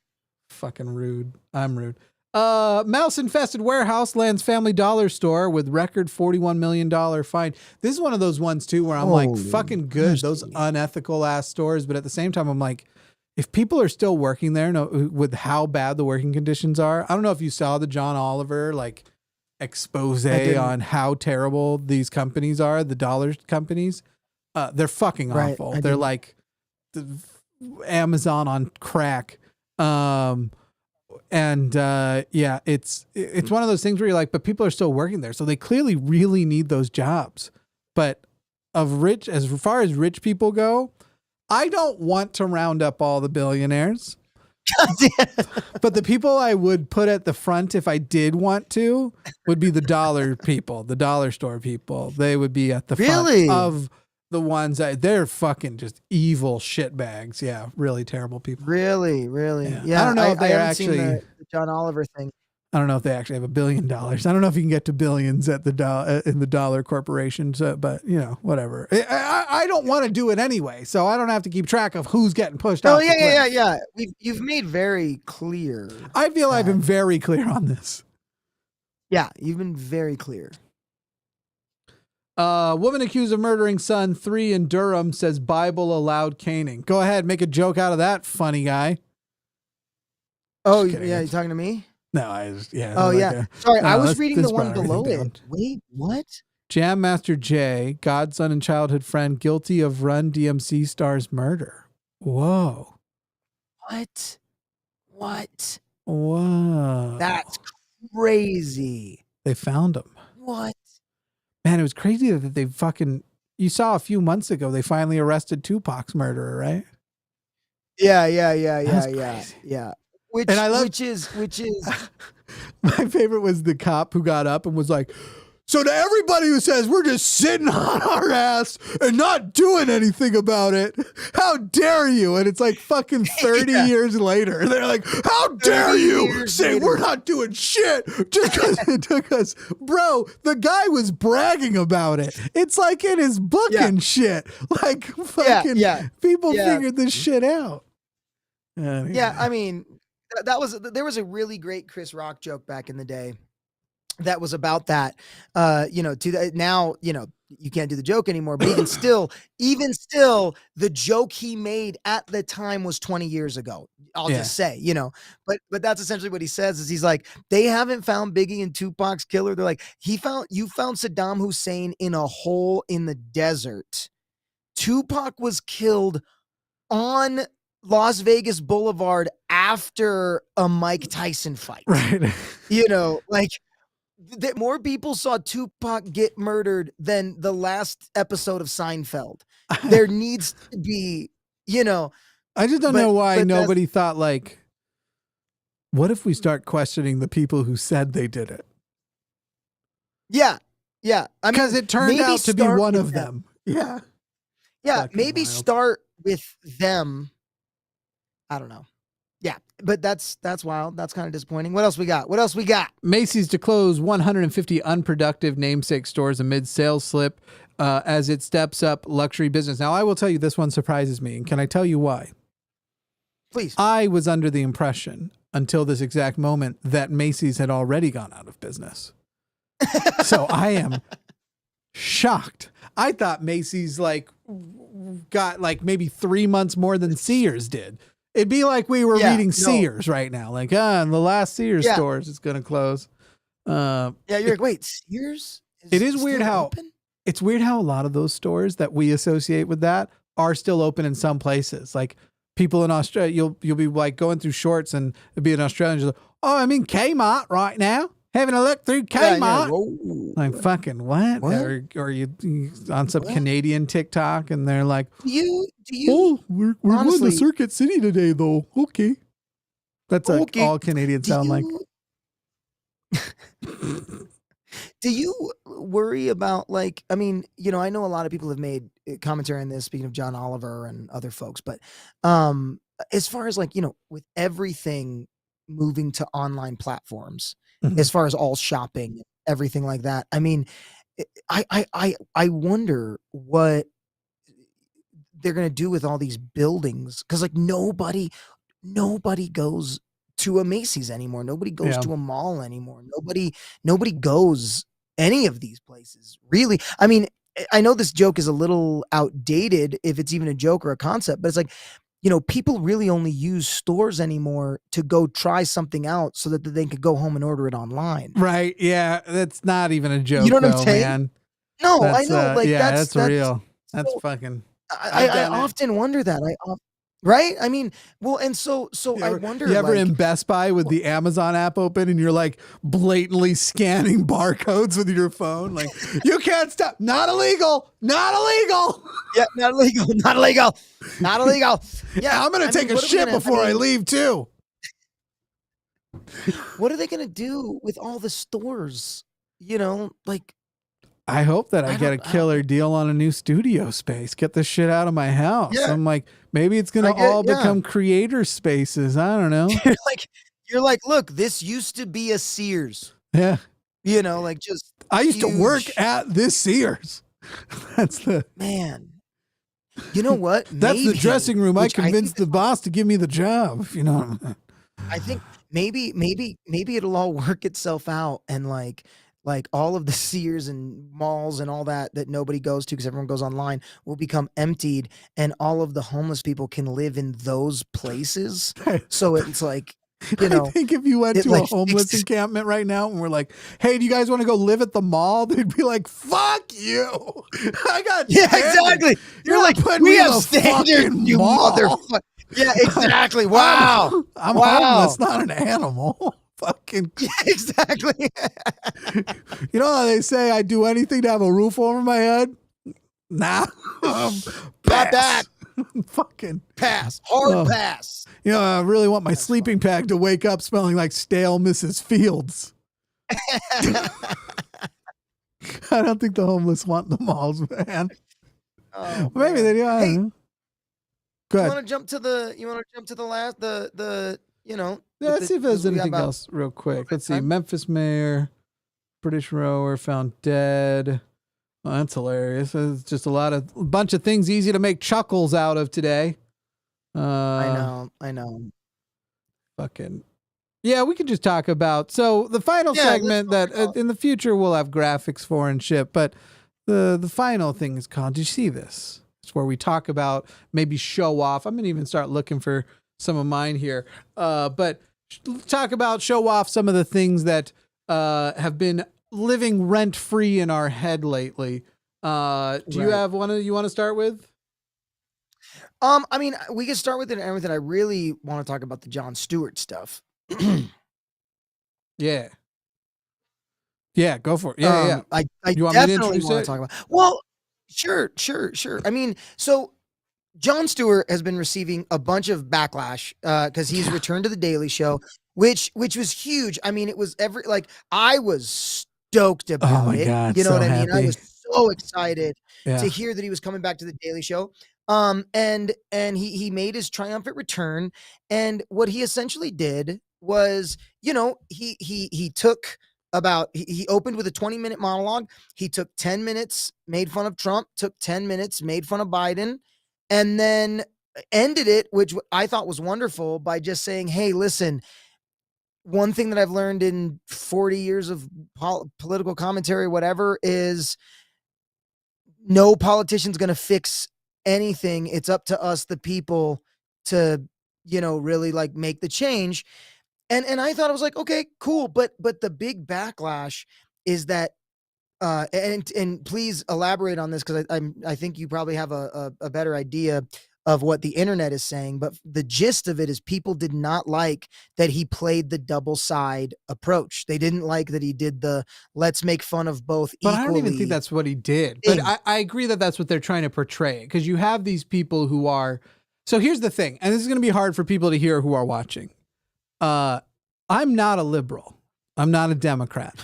Fucking rude. I'm rude. Mouse-infested warehouse lands Family Dollar store with record $41 million fine. This is one of those ones too where I'm like, fucking good. Those unethical ass stores. But at the same time, I'm like, if people are still working there with how bad the working conditions are, I don't know if you saw the John Oliver, like expose didn't. on how terrible these companies are, the dollar companies. They're fucking Right, awful. I They're didn't. like the Amazon on crack. Yeah, it's one of those things where you're like, but people are still working there, so they clearly really need those jobs. But as far as rich people go, I don't want to round up all the billionaires. But the people I would put at the front if I did want to would be the dollar people, the dollar store people. They would be at the front of the ones that they're fucking just evil shitbags. Yeah, really terrible people. Really? Yeah. I don't know if they haven't actually seen the John Oliver thing. I don't know if they actually have $1 billion. I don't know if you can get to billions at the in the dollar corporations, but whatever. I don't want to do it anyway, so I don't have to keep track of who's getting pushed out. Oh yeah. You've made very clear. I feel I've been very clear on this. Yeah, you've been very clear. Woman accused of murdering son, 3 in Durham, says Bible allowed caning. Go ahead, make a joke out of that, funny guy. Oh yeah, you talking to me? No, I just, yeah. Oh like yeah. Sorry, I was reading the one brought below everything it. Wait, what? Jam Master J, godson and childhood friend, guilty of Run DMC star's murder. Whoa. What? Whoa. That's crazy. They found him. What? Man, it was crazy that they fucking. You saw a few months ago they finally arrested Tupac's murderer, right? Yeah. Which is My favorite was the cop who got up and was like, so to everybody who says we're just sitting on our ass and not doing anything about it, how dare you? And it's like fucking 30 years later. They're like, how dare you say we're not doing shit just because it took us. Bro, the guy was bragging about it. It's like in his book and shit. Like fucking people figured this shit out. Yeah, I mean, there was a really great Chris Rock joke back in the day that was about that. Now, you can't do the joke anymore, but even still, the joke he made at the time was 20 years ago. I'll just say, but that's essentially what he says is he's like, they haven't found Biggie and Tupac's killer. They're like, you found Saddam Hussein in a hole in the desert. Tupac was killed on Las Vegas Boulevard after a Mike Tyson fight. Right. That more people saw Tupac get murdered than the last episode of Seinfeld. There needs to be, I just don't know why nobody thought like, what if we start questioning the people who said they did it? Yeah. Because it turned out to be one of them. Yeah. Yeah. Fucking maybe wild. Start with them. I don't know. Yeah, but that's wild. That's kind of disappointing. What else we got? Macy's to close 150 unproductive namesake stores amid sales slip as it steps up luxury business. Now, I will tell you this one surprises me. And can I tell you why? Please. I was under the impression until this exact moment that Macy's had already gone out of business. So I am shocked. I thought Macy's got maybe 3 months more than Sears did. It'd be like we were reading Sears right now. Like, in the last Sears stores, it's going to close. You're like, wait, Sears? It is weird how it's weird how a lot of those stores that we associate with that are still open in some places. Like people in Australia, you'll be like going through shorts and it'll be an Australian. Like, oh, I'm in Kmart right now. Having a look through Kmart. Like fucking what? Or you on some Canadian TikTok and they're like, do you oh, we're going to Circuit City today though. Okay. That's like all Canadians sound like. Do you worry about I know a lot of people have made commentary on this, speaking of John Oliver and other folks, but as far as with everything moving to online platforms, as far as all shopping, everything like that. I mean, I wonder what they're going to do with all these buildings. Cause nobody goes to a Macy's anymore. Nobody goes to a mall anymore. Nobody goes any of these places really. I mean, I know this joke is a little outdated if it's even a joke or a concept, but it's people really only use stores anymore to go try something out so that they could go home and order it online. Right. Yeah. That's not even a joke, You know what I'm though, saying? man. No, I That's, know. Like yeah, that's real. That's so fucking, I I've done it. often wonder that. Right? I mean, well, and so I wonder. You ever like, in Best Buy with the Amazon app open and you're like blatantly scanning barcodes with your phone? Like, you can't stop. Not illegal. Not illegal. Yeah, not illegal. Not illegal. Not illegal. Yeah, I'm going to take a shit before I leave, too. What are they going to do with all the stores? Like, I hope that I get a killer deal on a new studio space. Get this shit out of my house. Yeah. I'm like, maybe it's going to all become creator spaces. I don't know. You're like, look, this used to be a Sears. Yeah. Like just. I used to work at this Sears. That's the man. You know what? That's the dressing room. I convinced the boss to give me the job. I think maybe it'll all work itself out, and like all of the Sears and malls and all that nobody goes to because everyone goes online will become emptied, and all of the homeless people can live in those places. So it's like, I think if you went to a homeless encampment right now and we're like, hey, do you guys want to go live at the mall? They'd be like, fuck you. I got exactly. You're like, we have standards, you motherfucker. Yeah, exactly. Wow. I'm homeless, not an animal. Fucking yeah, exactly. You know how they say I do anything to have a roof over my head? Nah. Not that. Fucking pass. Hard pass. I really want my sleeping bag to wake up smelling like stale Mrs. Fields. I don't think the homeless want the malls, man. Oh, maybe they do. I don't know. Go ahead. You want to jump to the last Yeah, let's see if there's anything else real quick. Let's see. Memphis mayor, British rower found dead. Oh, that's hilarious. It's just a bunch of things easy to make chuckles out of today. I know. Fucking. Yeah, we could just talk about. So the final segment that in the future we'll have graphics for and shit, but the final thing is called, did you see this? It's where we talk about maybe show off. I'm going to even start looking for some of mine here. But talk about show off some of the things that have been living rent free in our head lately. Do you have one you want to start with? I mean, we can start with it and everything. I really want to talk about the Jon Stewart stuff. Yeah, go for it. Yeah. I you want definitely me to want to talk about. Well, sure. I mean, so Jon Stewart has been receiving a bunch of backlash because he's returned to the Daily Show, which was huge. I mean, it was I was stoked about it. God, you know what I mean? Happy. I was so excited to hear that he was coming back to the Daily Show. And he made his triumphant return, and what he essentially did was, he took he opened with a 20-minute monologue. He took 10 minutes, made fun of Trump, took 10 minutes, made fun of Biden, and then ended it, which I thought was wonderful, by just saying, hey, listen, one thing that I've learned in 40 years of political commentary, whatever, is no politician's going to fix anything. It's up to us, the people, to, really make the change. And I thought, I was like, okay, cool. But the big backlash is that, and please elaborate on this, because I think you probably have a better idea of what the internet is saying, but the gist of it is people did not like that he played the double side approach. They didn't like that he did the let's make fun of both equally. But I don't even think that's what he did. But I agree that that's what they're trying to portray, because you have these people who are. So here's the thing, and this is going to be hard for people to hear who are watching. I'm not a liberal. I'm not a Democrat.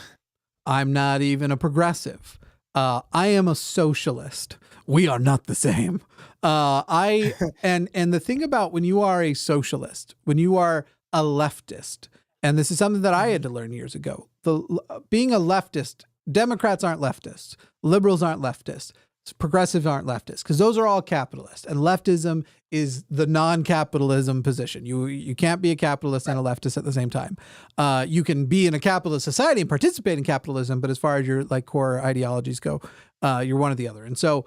I'm not even a progressive. I am a socialist. We are not the same. And the thing about when you are a socialist, when you are a leftist, and this is something that I had to learn years ago, being a leftist, Democrats aren't leftists, liberals aren't leftists, progressives aren't leftists, because those are all capitalists, and leftism is the non-capitalism position. You can't be a capitalist and a leftist at the same time. You can be in a capitalist society and participate in capitalism, but as far as your core ideologies go, you're one or the other. And so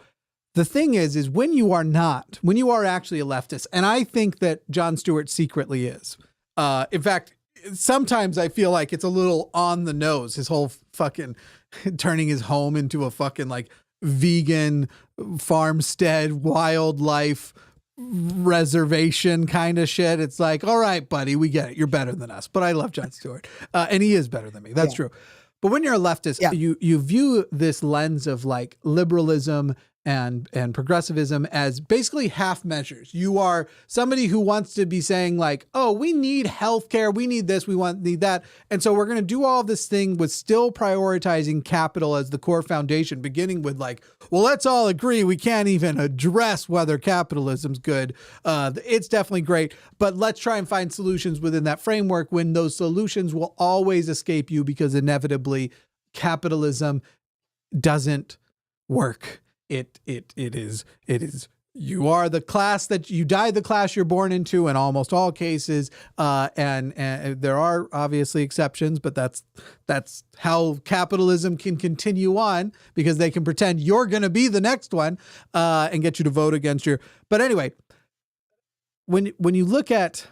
The thing is when you are not, when you are actually a leftist, and I think that Jon Stewart secretly is. In fact, sometimes I feel like it's a little on the nose. His whole fucking turning his home into a fucking like vegan farmstead wildlife reservation kind of shit. It's like, all right, buddy, we get it. You're better than us. But I love Jon Stewart. And he is better than me. That's true. But when you're a leftist, you view this lens of like liberalism and progressivism as basically half measures. You are somebody who wants to be saying like, oh, we need healthcare, we need this, need that. And so we're going to do all this thing with still prioritizing capital as the core foundation, beginning with like, well, let's all agree we can't even address whether capitalism's good. It's definitely great, but let's try and find solutions within that framework when those solutions will always escape you because inevitably capitalism doesn't work. It is you are the class that you die the class you're born into in almost all cases. And there are obviously exceptions, but that's how capitalism can continue on because they can pretend you're going to be the next one, and get you to vote against your, but anyway, when you look at,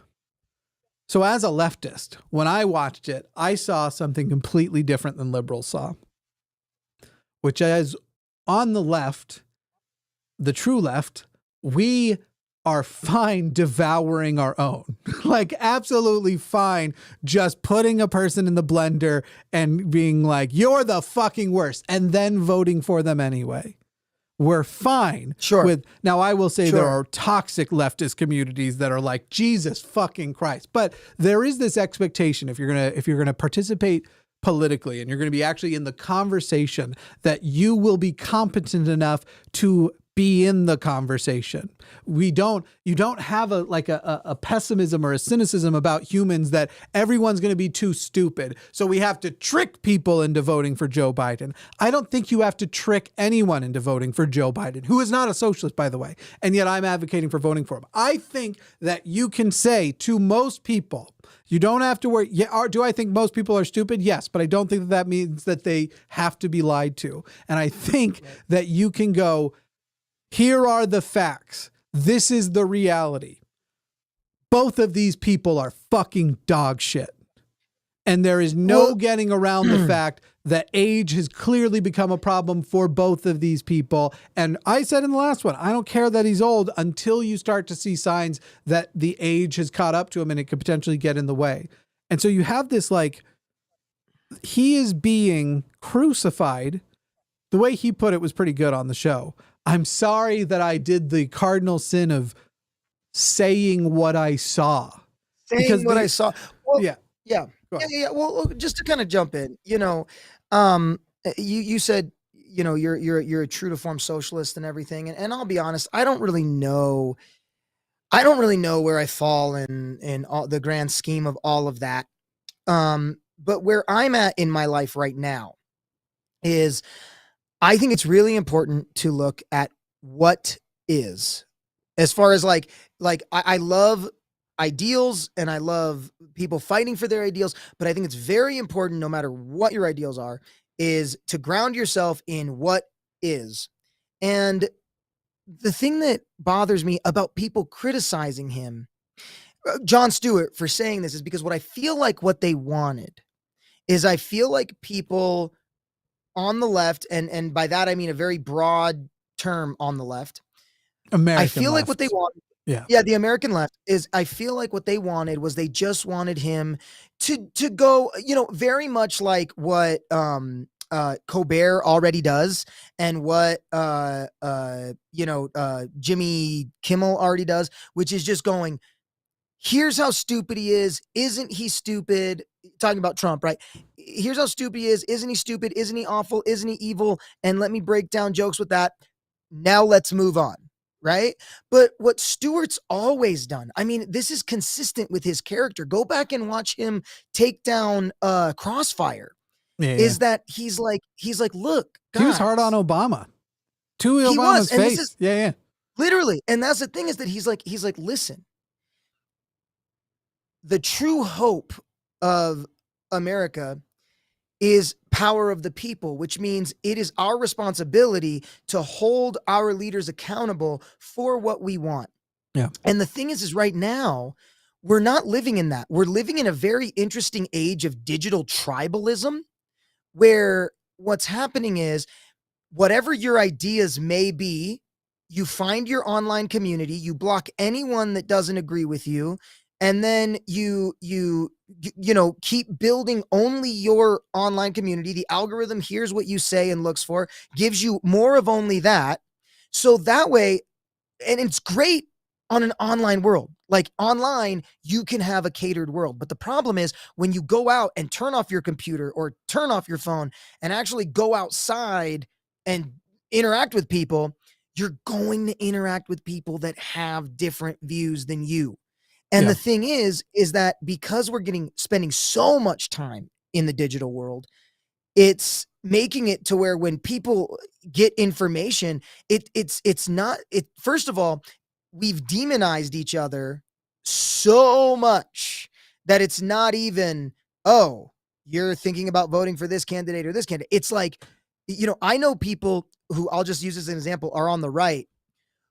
so as a leftist, when I watched it, I saw something completely different than liberals saw, which is, on the left, the true left, we are fine devouring our own, like absolutely fine just putting a person in the blender and being like, you're the fucking worst, and then voting for them anyway. We're fine. Sure. Now I will say there are toxic leftist communities that are like, Jesus fucking Christ. But there is this expectation if you're going to participate politically, and you're going to be actually in the conversation, that you will be competent enough to be in the conversation. You don't have a pessimism or a cynicism about humans that everyone's going to be too stupid, so we have to trick people into voting for Joe Biden. I don't think you have to trick anyone into voting for Joe Biden, who is not a socialist, by the way, and yet I'm advocating for voting for him. I think that you can say to most people, you don't have to worry. Yeah, do I think most people are stupid? Yes, but I don't think that means that they have to be lied to. And I think that you can go, here are the facts. This is the reality. Both of these people are fucking dog shit. And there is no getting around the fact that age has clearly become a problem for both of these people. And I said in the last one, I don't care that he's old until you start to see signs that the age has caught up to him and it could potentially get in the way. And so you have this, like, he is being crucified. The way he put it was pretty good on the show. I'm sorry that I did the cardinal sin of saying what I saw. I saw. Well, yeah. Well, just to kind of jump in, you said, you're a true to form socialist and everything. And I'll be honest, I don't really know where I fall in all the grand scheme of all of that. But where I'm at in my life right now is, I think it's really important to look at what is, as far as like I love ideals and I love people fighting for their ideals, but I think it's very important, no matter what your ideals are, is to ground yourself in what is. And the thing that bothers me about people criticizing him, Jon Stewart, for saying this, is because what I feel like what they wanted is, I feel like people on the left, and by that I mean a very broad term on the left, I feel like what they wanted, the American left, is, I feel like what they wanted was, they just wanted him to go, very much like what Colbert already does, and what Jimmy Kimmel already does, which is just going, here's how stupid he is. Isn't he stupid? Talking about Trump, right? Here's how stupid he is. Isn't he stupid? Isn't he awful? Isn't he evil? And let me break down jokes with that. Now let's move on, right? But what Stewart's always done, I mean, this is consistent with his character. Go back and watch him take down Crossfire. Is that he's like, look, guys, he was hard on Obama. To Obama's face. Literally. And that's the thing, is that he's like, listen, the true hope of America is power of the people, which means it is our responsibility to hold our leaders accountable for what we want. Yeah. And the thing is right now, we're not living in that. We're living in a very interesting age of digital tribalism, where what's happening is whatever your ideas may be, you find your online community, you block anyone that doesn't agree with you, and then you know, keep building only your online community. The algorithm hears what you say and looks for, gives you more of only that. So that way, and it's great on an online world. Like online, you can have a catered world. But the problem is when you go out and turn off your computer or turn off your phone and actually go outside and interact with people, you're going to interact with people that have different views than you. And the thing is that because we're spending so much time in the digital world, it's making it to where when people get information, it's not, first of all, we've demonized each other so much that it's not even, oh, you're thinking about voting for this candidate or this candidate. It's like, you know, I know people who, I'll just use as an example, are on the right,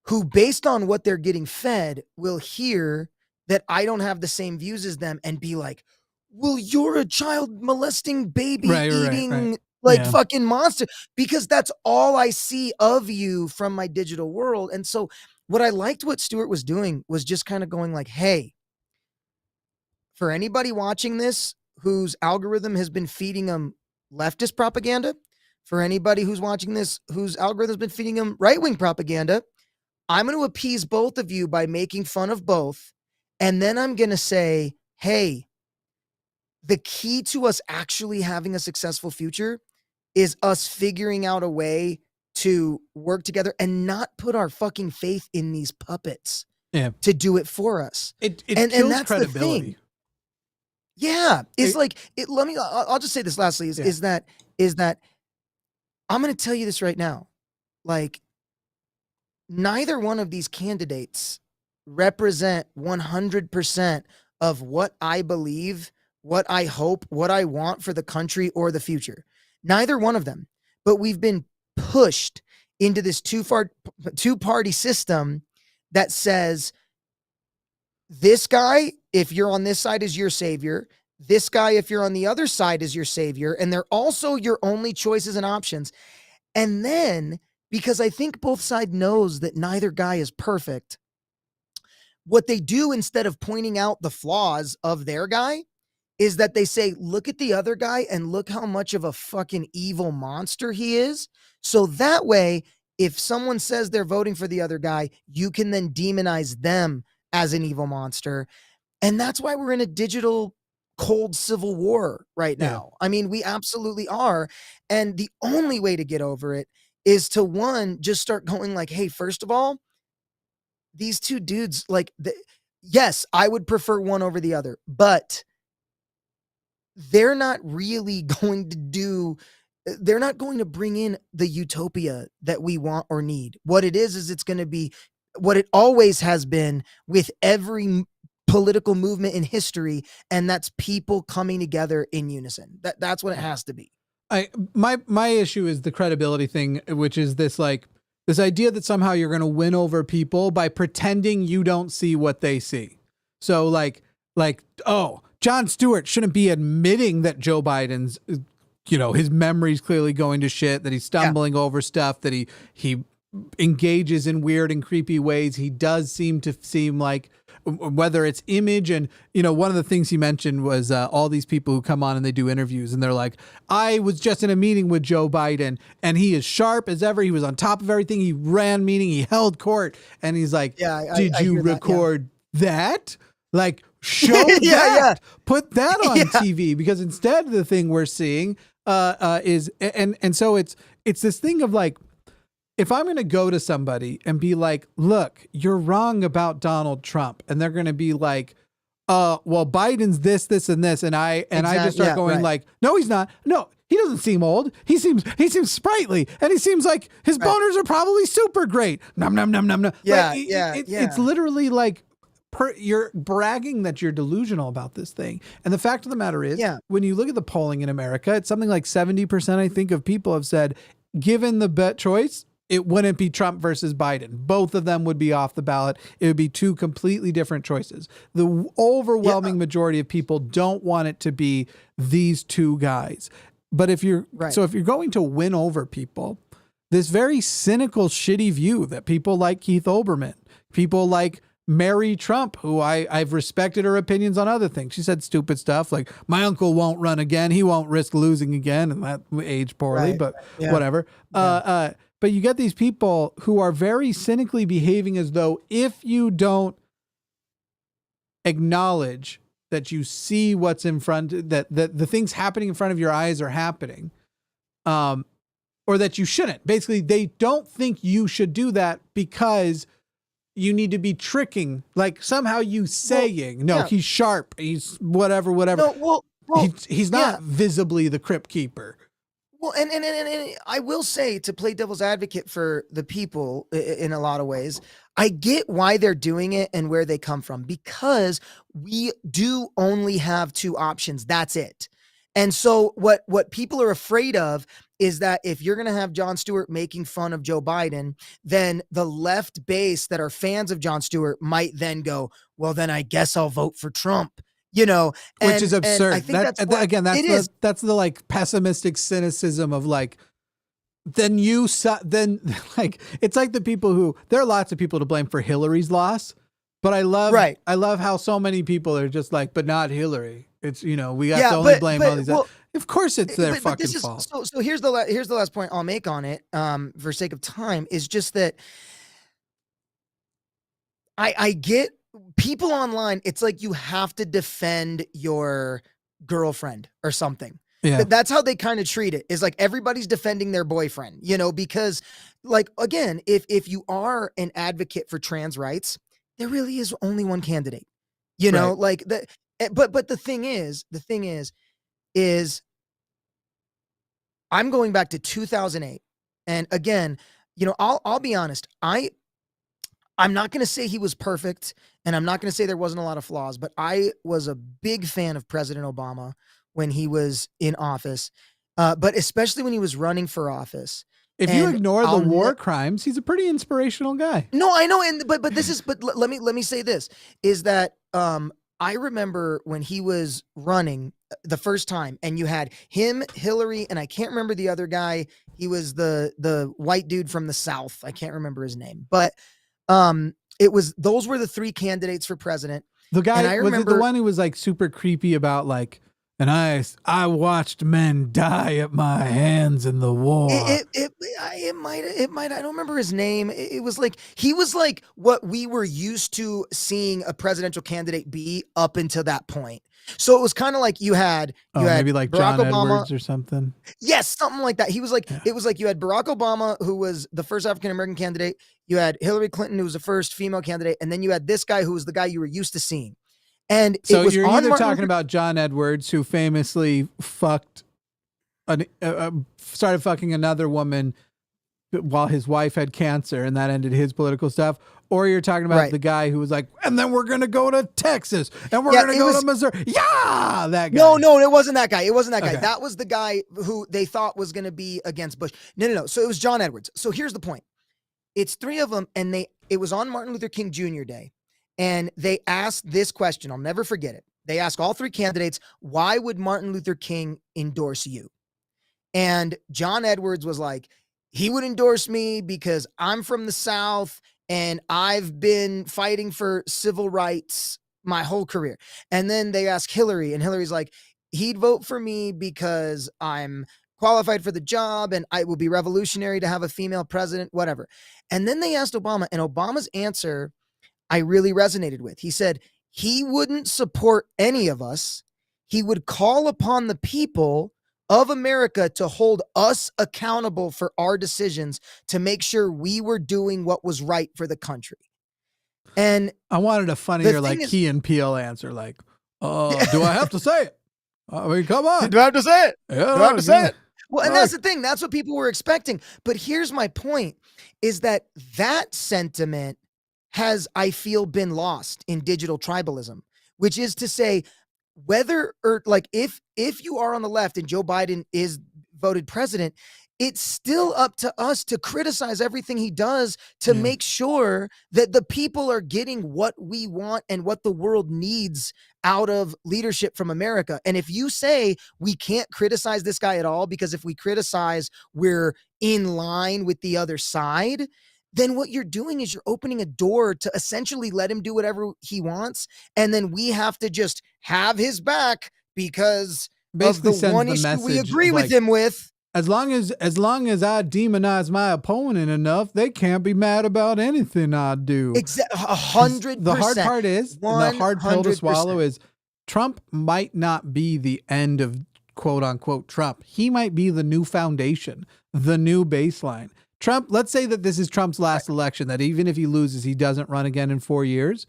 who based on what they're getting fed will hear that I don't have the same views as them and be like, well, you're a child molesting, baby eating fucking monster, because that's all I see of you from my digital world. And so what I liked what Stuart was doing was just kind of going like, hey, for anybody watching this whose algorithm has been feeding them leftist propaganda, for anybody who's watching this whose algorithm has been feeding them right-wing propaganda, I'm going to appease both of you by making fun of both. And then I'm going to say, hey, the key to us actually having a successful future is us figuring out a way to work together and not put our fucking faith in these puppets to do it for us. It kills that's credibility. The thing. Yeah. It's I'll just say this lastly is that I'm going to tell you this right now. Like, neither one of these candidates represent 100% of what I believe, what I hope, what I want for the country or the future. Neither one of them. But we've been pushed into this two-party system that says, this guy, if you're on this side, is your savior. This guy, if you're on the other side, is your savior. And they're also your only choices and options. And then, because I think both sides knows that neither guy is perfect, what they do instead of pointing out the flaws of their guy is that they say, look at the other guy and look how much of a fucking evil monster he is. So that way, if someone says they're voting for the other guy, you can then demonize them as an evil monster. And that's why we're in a digital cold civil war right now. I mean, we absolutely are. And the only way to get over it is to, one, just start going like, hey, first of all, these two dudes, like, yes, I would prefer one over the other, but they're not really going to they're not going to bring in the utopia that we want or need. What it is it's going to be what it always has been with every political movement in history, and that's people coming together in unison. That's what it has to be. My issue is the credibility thing, which is this idea that somehow you're going to win over people by pretending you don't see what they see. So like, oh, Jon Stewart shouldn't be admitting that Joe Biden's, his memory's clearly going to shit, that he's stumbling over stuff, that he engages in weird and creepy ways. He does seem like, whether it's image and, one of the things he mentioned was all these people who come on and they do interviews and they're like, I was just in a meeting with Joe Biden and he is sharp as ever. He was on top of everything. He ran meeting. He held court. And he's like, did you record that? Like, show that. Put that on TV, because instead the thing we're seeing is, and so it's this thing of like, if I'm going to go to somebody and be like, look, you're wrong about Donald Trump, and they're going to be like, well, Biden's this, and this. And I just start going like, no, he's not. No, he doesn't seem old. He seems sprightly, and he seems like his boners are probably super great. Nom, nom, nom, nom, nom. Yeah, it's literally like you're bragging that you're delusional about this thing. And the fact of the matter is, when you look at the polling in America, it's something like 70%, I think, of people have said, given the bet choice, it wouldn't be Trump versus Biden. Both of them would be off the ballot. It would be two completely different choices. The overwhelming majority of people don't want it to be these two guys. But if you're going to win over people, this very cynical, shitty view that people like Keith Olbermann, people like Mary Trump, who I've respected her opinions on other things. She said stupid stuff like, my uncle won't run again. He won't risk losing again. And that aged poorly, but whatever. But you get these people who are very cynically behaving as though if you don't acknowledge that you see what's in front, that the things happening in front of your eyes are happening, or that you shouldn't. Basically, they don't think you should do that because you need to be tricking, like somehow you saying, he's sharp, he's whatever. No, he's not visibly the crypt keeper. Well, and I will say, to play devil's advocate for the people in a lot of ways, I get why they're doing it and where they come from, because we do only have two options. That's it. And so what people are afraid of is that if you're going to have Jon Stewart making fun of Joe Biden, then the left base that are fans of Jon Stewart might then go, well, then I guess I'll vote for Trump. Which is absurd. I think that's the like pessimistic cynicism of like, then like, it's like the people who, there are lots of people to blame for Hillary's loss, but I love how so many people are just like, but not Hillary. It's, we have to only blame all these. Of course it's their fucking fault. So here's the last point I'll make on it, for sake of time, is just that I get people online. It's like you have to defend your girlfriend or something. Yeah. That's how they kind of treat it, is like everybody's defending their boyfriend, because like, again, if you are an advocate for trans rights, there really is only one candidate, like that. But the thing is I'm going back to 2008. And again, I'll be honest. I'm not going to say he was perfect, and I'm not going to say there wasn't a lot of flaws, but I was a big fan of President Obama when he was in office, but especially when he was running for office. If you ignore the war crimes, he's a pretty inspirational guy. No, I know. But let me say this, is that I remember when he was running the first time, and you had him, Hillary, and I can't remember the other guy. He was the white dude from the South. I can't remember his name, but those were the three candidates for president. The guy, was it the one who was like super creepy about like, and I watched men die at my hands in the war. It might. I don't remember his name. It was like, he was like what we were used to seeing a presidential candidate be up until that point. So it was kind of like you had maybe like Barack John Obama, Edwards or something. Yes, something like that. He was like, It was like you had Barack Obama, who was the first African-American candidate. You had Hillary Clinton, who was the first female candidate. And then you had this guy who was the guy you were used to seeing. And so you're either talking about John Edwards, who famously started fucking another woman while his wife had cancer, and that ended his political stuff, or you're talking about the guy who was like, and then we're going to go to Texas, and we're going to go to Missouri. Yeah, that guy. No, it wasn't that guy. It wasn't that guy. Okay. That was the guy who they thought was going to be against Bush. No. So it was John Edwards. So here's the point. It's three of them, and it was on Martin Luther King Jr. Day. And they asked this question. I'll never forget it. They asked all three candidates, why would Martin Luther King endorse you? And John Edwards was like, he would endorse me because I'm from the South and I've been fighting for civil rights my whole career. And then they asked Hillary, and Hillary's like, he'd vote for me because I'm qualified for the job and it will be revolutionary to have a female president, whatever. And then they asked Obama, and Obama's answer I really resonated with. He said he wouldn't support any of us. He would call upon the people of America to hold us accountable for our decisions, to make sure we were doing what was right for the country. And I wanted a funnier, like Key and Peele answer, like, do I have to say it? I mean, come on. Do I have to say it? Yeah, do I have to say it? Well, and that's the thing. That's what people were expecting. But here's my point, is that sentiment has, I feel, been lost in digital tribalism, which is to say, whether or like if you are on the left and Joe Biden is voted president, it's still up to us to criticize everything he does to make sure that the people are getting what we want and what the world needs out of leadership from America. And if you say we can't criticize this guy at all, because if we criticize, we're in line with the other side, then what you're doing is you're opening a door to essentially let him do whatever he wants. And then we have to just have his back because basically of the one issue we agree with him with. As long as I demonize my opponent enough, they can't be mad about anything I do. 100%. The hard part is, the hard pill to swallow is, Trump might not be the end of quote unquote Trump. He might be the new foundation, the new baseline. Trump, let's say that this is Trump's last election, that even if he loses, he doesn't run again in 4 years.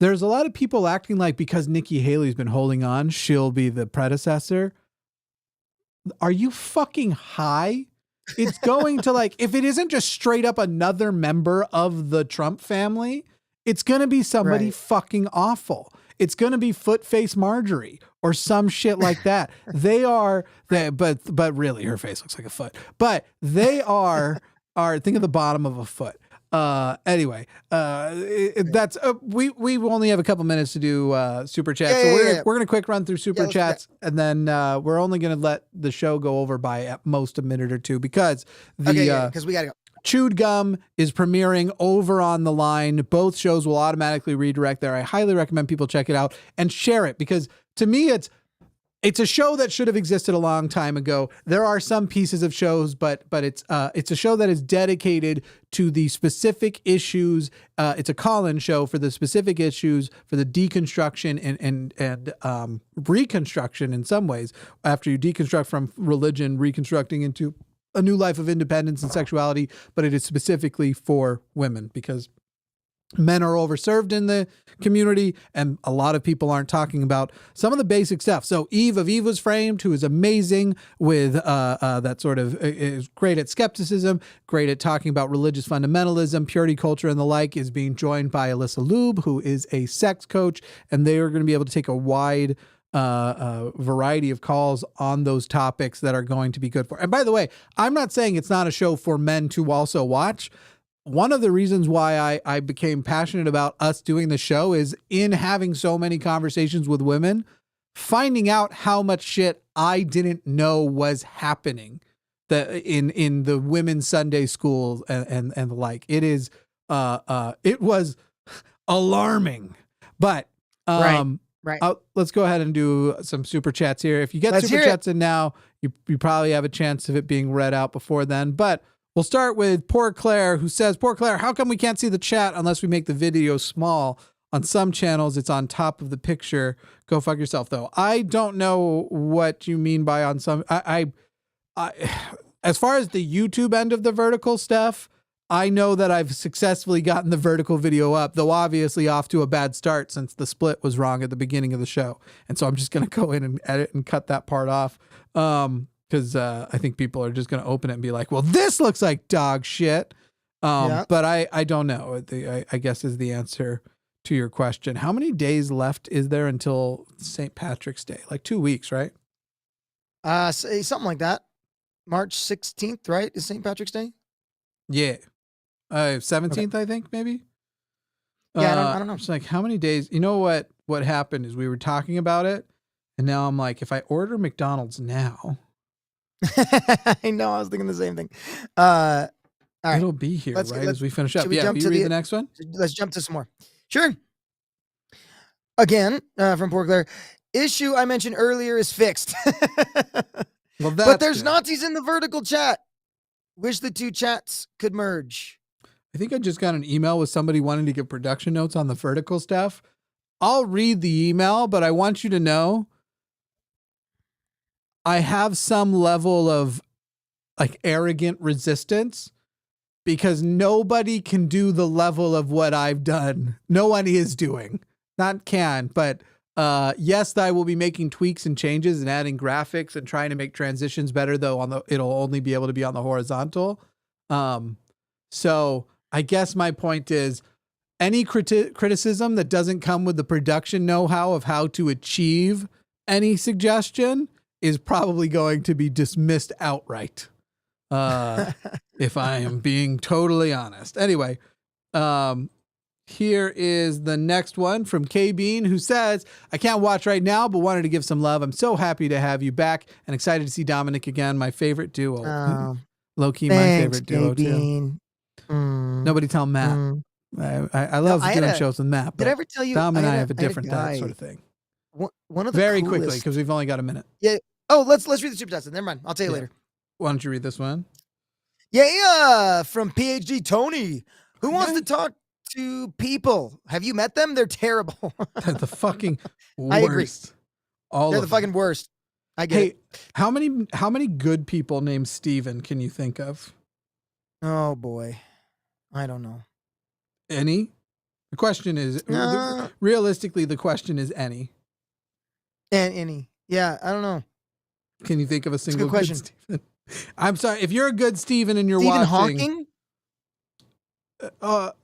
There's a lot of people acting like because Nikki Haley's been holding on, she'll be the predecessor. Are you fucking high? It's going to like, if it isn't just straight up another member of the Trump family, it's going to be somebody fucking awful. It's going to be Foot-Face Marjorie or some shit like that. But really her face looks like a foot, but they are think of the bottom of a foot. Anyway, that's we only have a couple minutes to do super chats. So we're gonna quick run through super chats, and then we're only gonna let the show go over by at most a minute or two because because we gotta go. Chewed Gum is premiering over on the line. Both shows will automatically redirect there. I highly recommend people check it out and share it because to me it's a show that should have existed a long time ago. There are some pieces of shows, but it's a show that is dedicated to the specific issues. It's a call-in show for the specific issues, for the deconstruction and reconstruction in some ways. After you deconstruct from religion, reconstructing into a new life of independence and sexuality, but it is specifically for women because men are overserved in the community and a lot of people aren't talking about some of the basic stuff. So Eve of Eve Was Framed, who is amazing with that sort of is great at skepticism, great at talking about religious fundamentalism, purity culture and the like, is being joined by Alyssa Lube, who is a sex coach, and they are going to be able to take a wide variety of calls on those topics that are going to be good for. And by the way, I'm not saying it's not a show for men to also watch. One of the reasons why I became passionate about us doing the show is in having so many conversations with women, finding out how much shit I didn't know was happening in the women's Sunday schools and the like. It is it was alarming, but Right. Let's go ahead and do some super chats here. If you get super chats in now, you probably have a chance of it being read out before then. But we'll start with Poor Claire, who says, Poor Claire, how come we can't see the chat unless we make the video small? On some channels, it's on top of the picture. Go fuck yourself, though. I don't know what you mean by on some. I as far as the YouTube end of the vertical stuff, I know that I've successfully gotten the vertical video up, though obviously off to a bad start since the split was wrong at the beginning of the show. And so I'm just going to go in and edit and cut that part off. Because I think people are just going to open it and be like, well, this looks like dog shit. But I don't know, I guess is the answer to your question. How many days left is there until St. Patrick's Day? Like 2 weeks, right? Something like that. March 16th, right? Is St. Patrick's Day? Yeah. 17th, I think, maybe. Yeah, I don't know. It's like, how many days? You know what happened is we were talking about it, and now I'm like, if I order McDonald's now, I know, I was thinking the same thing. All right, it'll be here as we finish up. Yeah, will you read the next one? Let's jump to some more. Sure. Again, from Poor Claire, issue I mentioned earlier is fixed. Well, but there's good. Nazis in the vertical chat. Wish the two chats could merge. I think I just got an email with somebody wanting to give production notes on the vertical stuff. I'll read the email, but I want you to know I have some level of like arrogant resistance because nobody can do the level of what I've done. No one is doing. Not can, but yes, I will be making tweaks and changes and adding graphics and trying to make transitions better, though it'll only be able to be on the horizontal. So I guess my point is any criticism that doesn't come with the production know-how of how to achieve any suggestion is probably going to be dismissed outright. If I am being totally honest. Anyway, here is the next one from K Bean, who says, I can't watch right now, but wanted to give some love. I'm so happy to have you back and excited to see DOMINIC again. My favorite duo. Low-key, my favorite duo, too. Nobody tell Matt. I love doing shows with Matt. Did I ever tell you? Dom and I have a different sort of thing. One of the very coolest... quickly, because we've only got a minute. Yeah. Oh, let's read the super chats. Never mind. I'll tell you later. Why don't you read this one? Yeah, from PhD Tony, who wants to talk to people. Have you met them? They're terrible. They're the fucking worst. I agree. They're the fucking worst. I get it. How many good people named Steven can you think of? Oh boy. I don't know. Any? The question is realistically, the question is any. And any. Yeah, I don't know. Can you think of a single good Steven? I'm sorry, if you're a good Steven and you're Stephen watching. Hawking?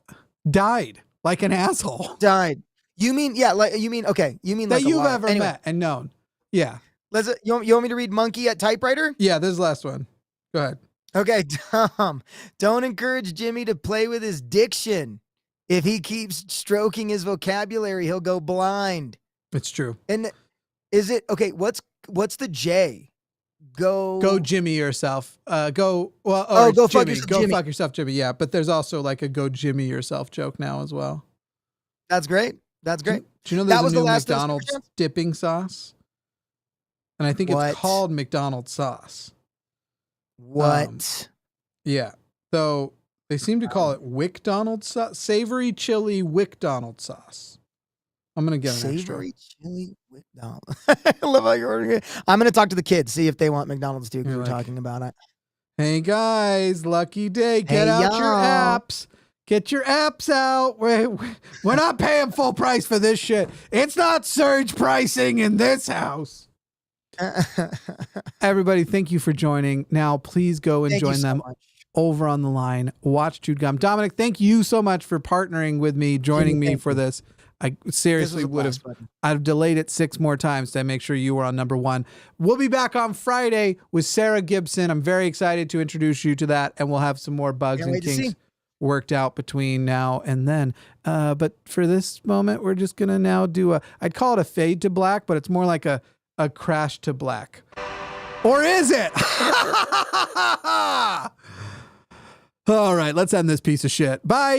Died like an asshole. Died. You mean okay. You mean that like you've ever met and known. Yeah. You want me to read monkey at typewriter? Yeah, this is the last one. Go ahead. Okay, Tom. Don't encourage Jimmy to play with his diction. If he keeps stroking his vocabulary, he'll go blind. It's true. And is it okay, what's the J? Go Jimmy yourself. Go Jimmy. Fuck yourself, Jimmy. Fuck yourself, Jimmy. Yeah, but there's also like a go Jimmy yourself joke now as well. That's great. That's great. Do you know there's a new McDonald's dipping sauce? And I think it's called McDonald's sauce. What? Yeah. So they seem to call it WickDonald's sauce, savory chili WickDonald's sauce. I'm going to get an extra. Savory chili McDonald's. I love how you're ordering it. I'm going to talk to the kids, see if they want McDonald's too, because we're talking about it. Hey guys, lucky day. Get out your apps. Get your apps out. We're not paying full price for this shit. It's not surge pricing in this house. Everybody, thank you for joining. Now, please go and join them over on the line. Watch Chewed Gum. DOMINIC, thank you so much for partnering with me, joining me for this. I seriously I've delayed it 6 more times to make sure you were on number 1. We'll be back on Friday with Sarah Gibson. I'm very excited to introduce you to that, and we'll have some more bugs and kinks worked out between now and then. But for this moment, we're just going to now do I'd call it a fade to black, but it's more like a crash to black. Or is it? All right, let's end this piece of shit. Bye.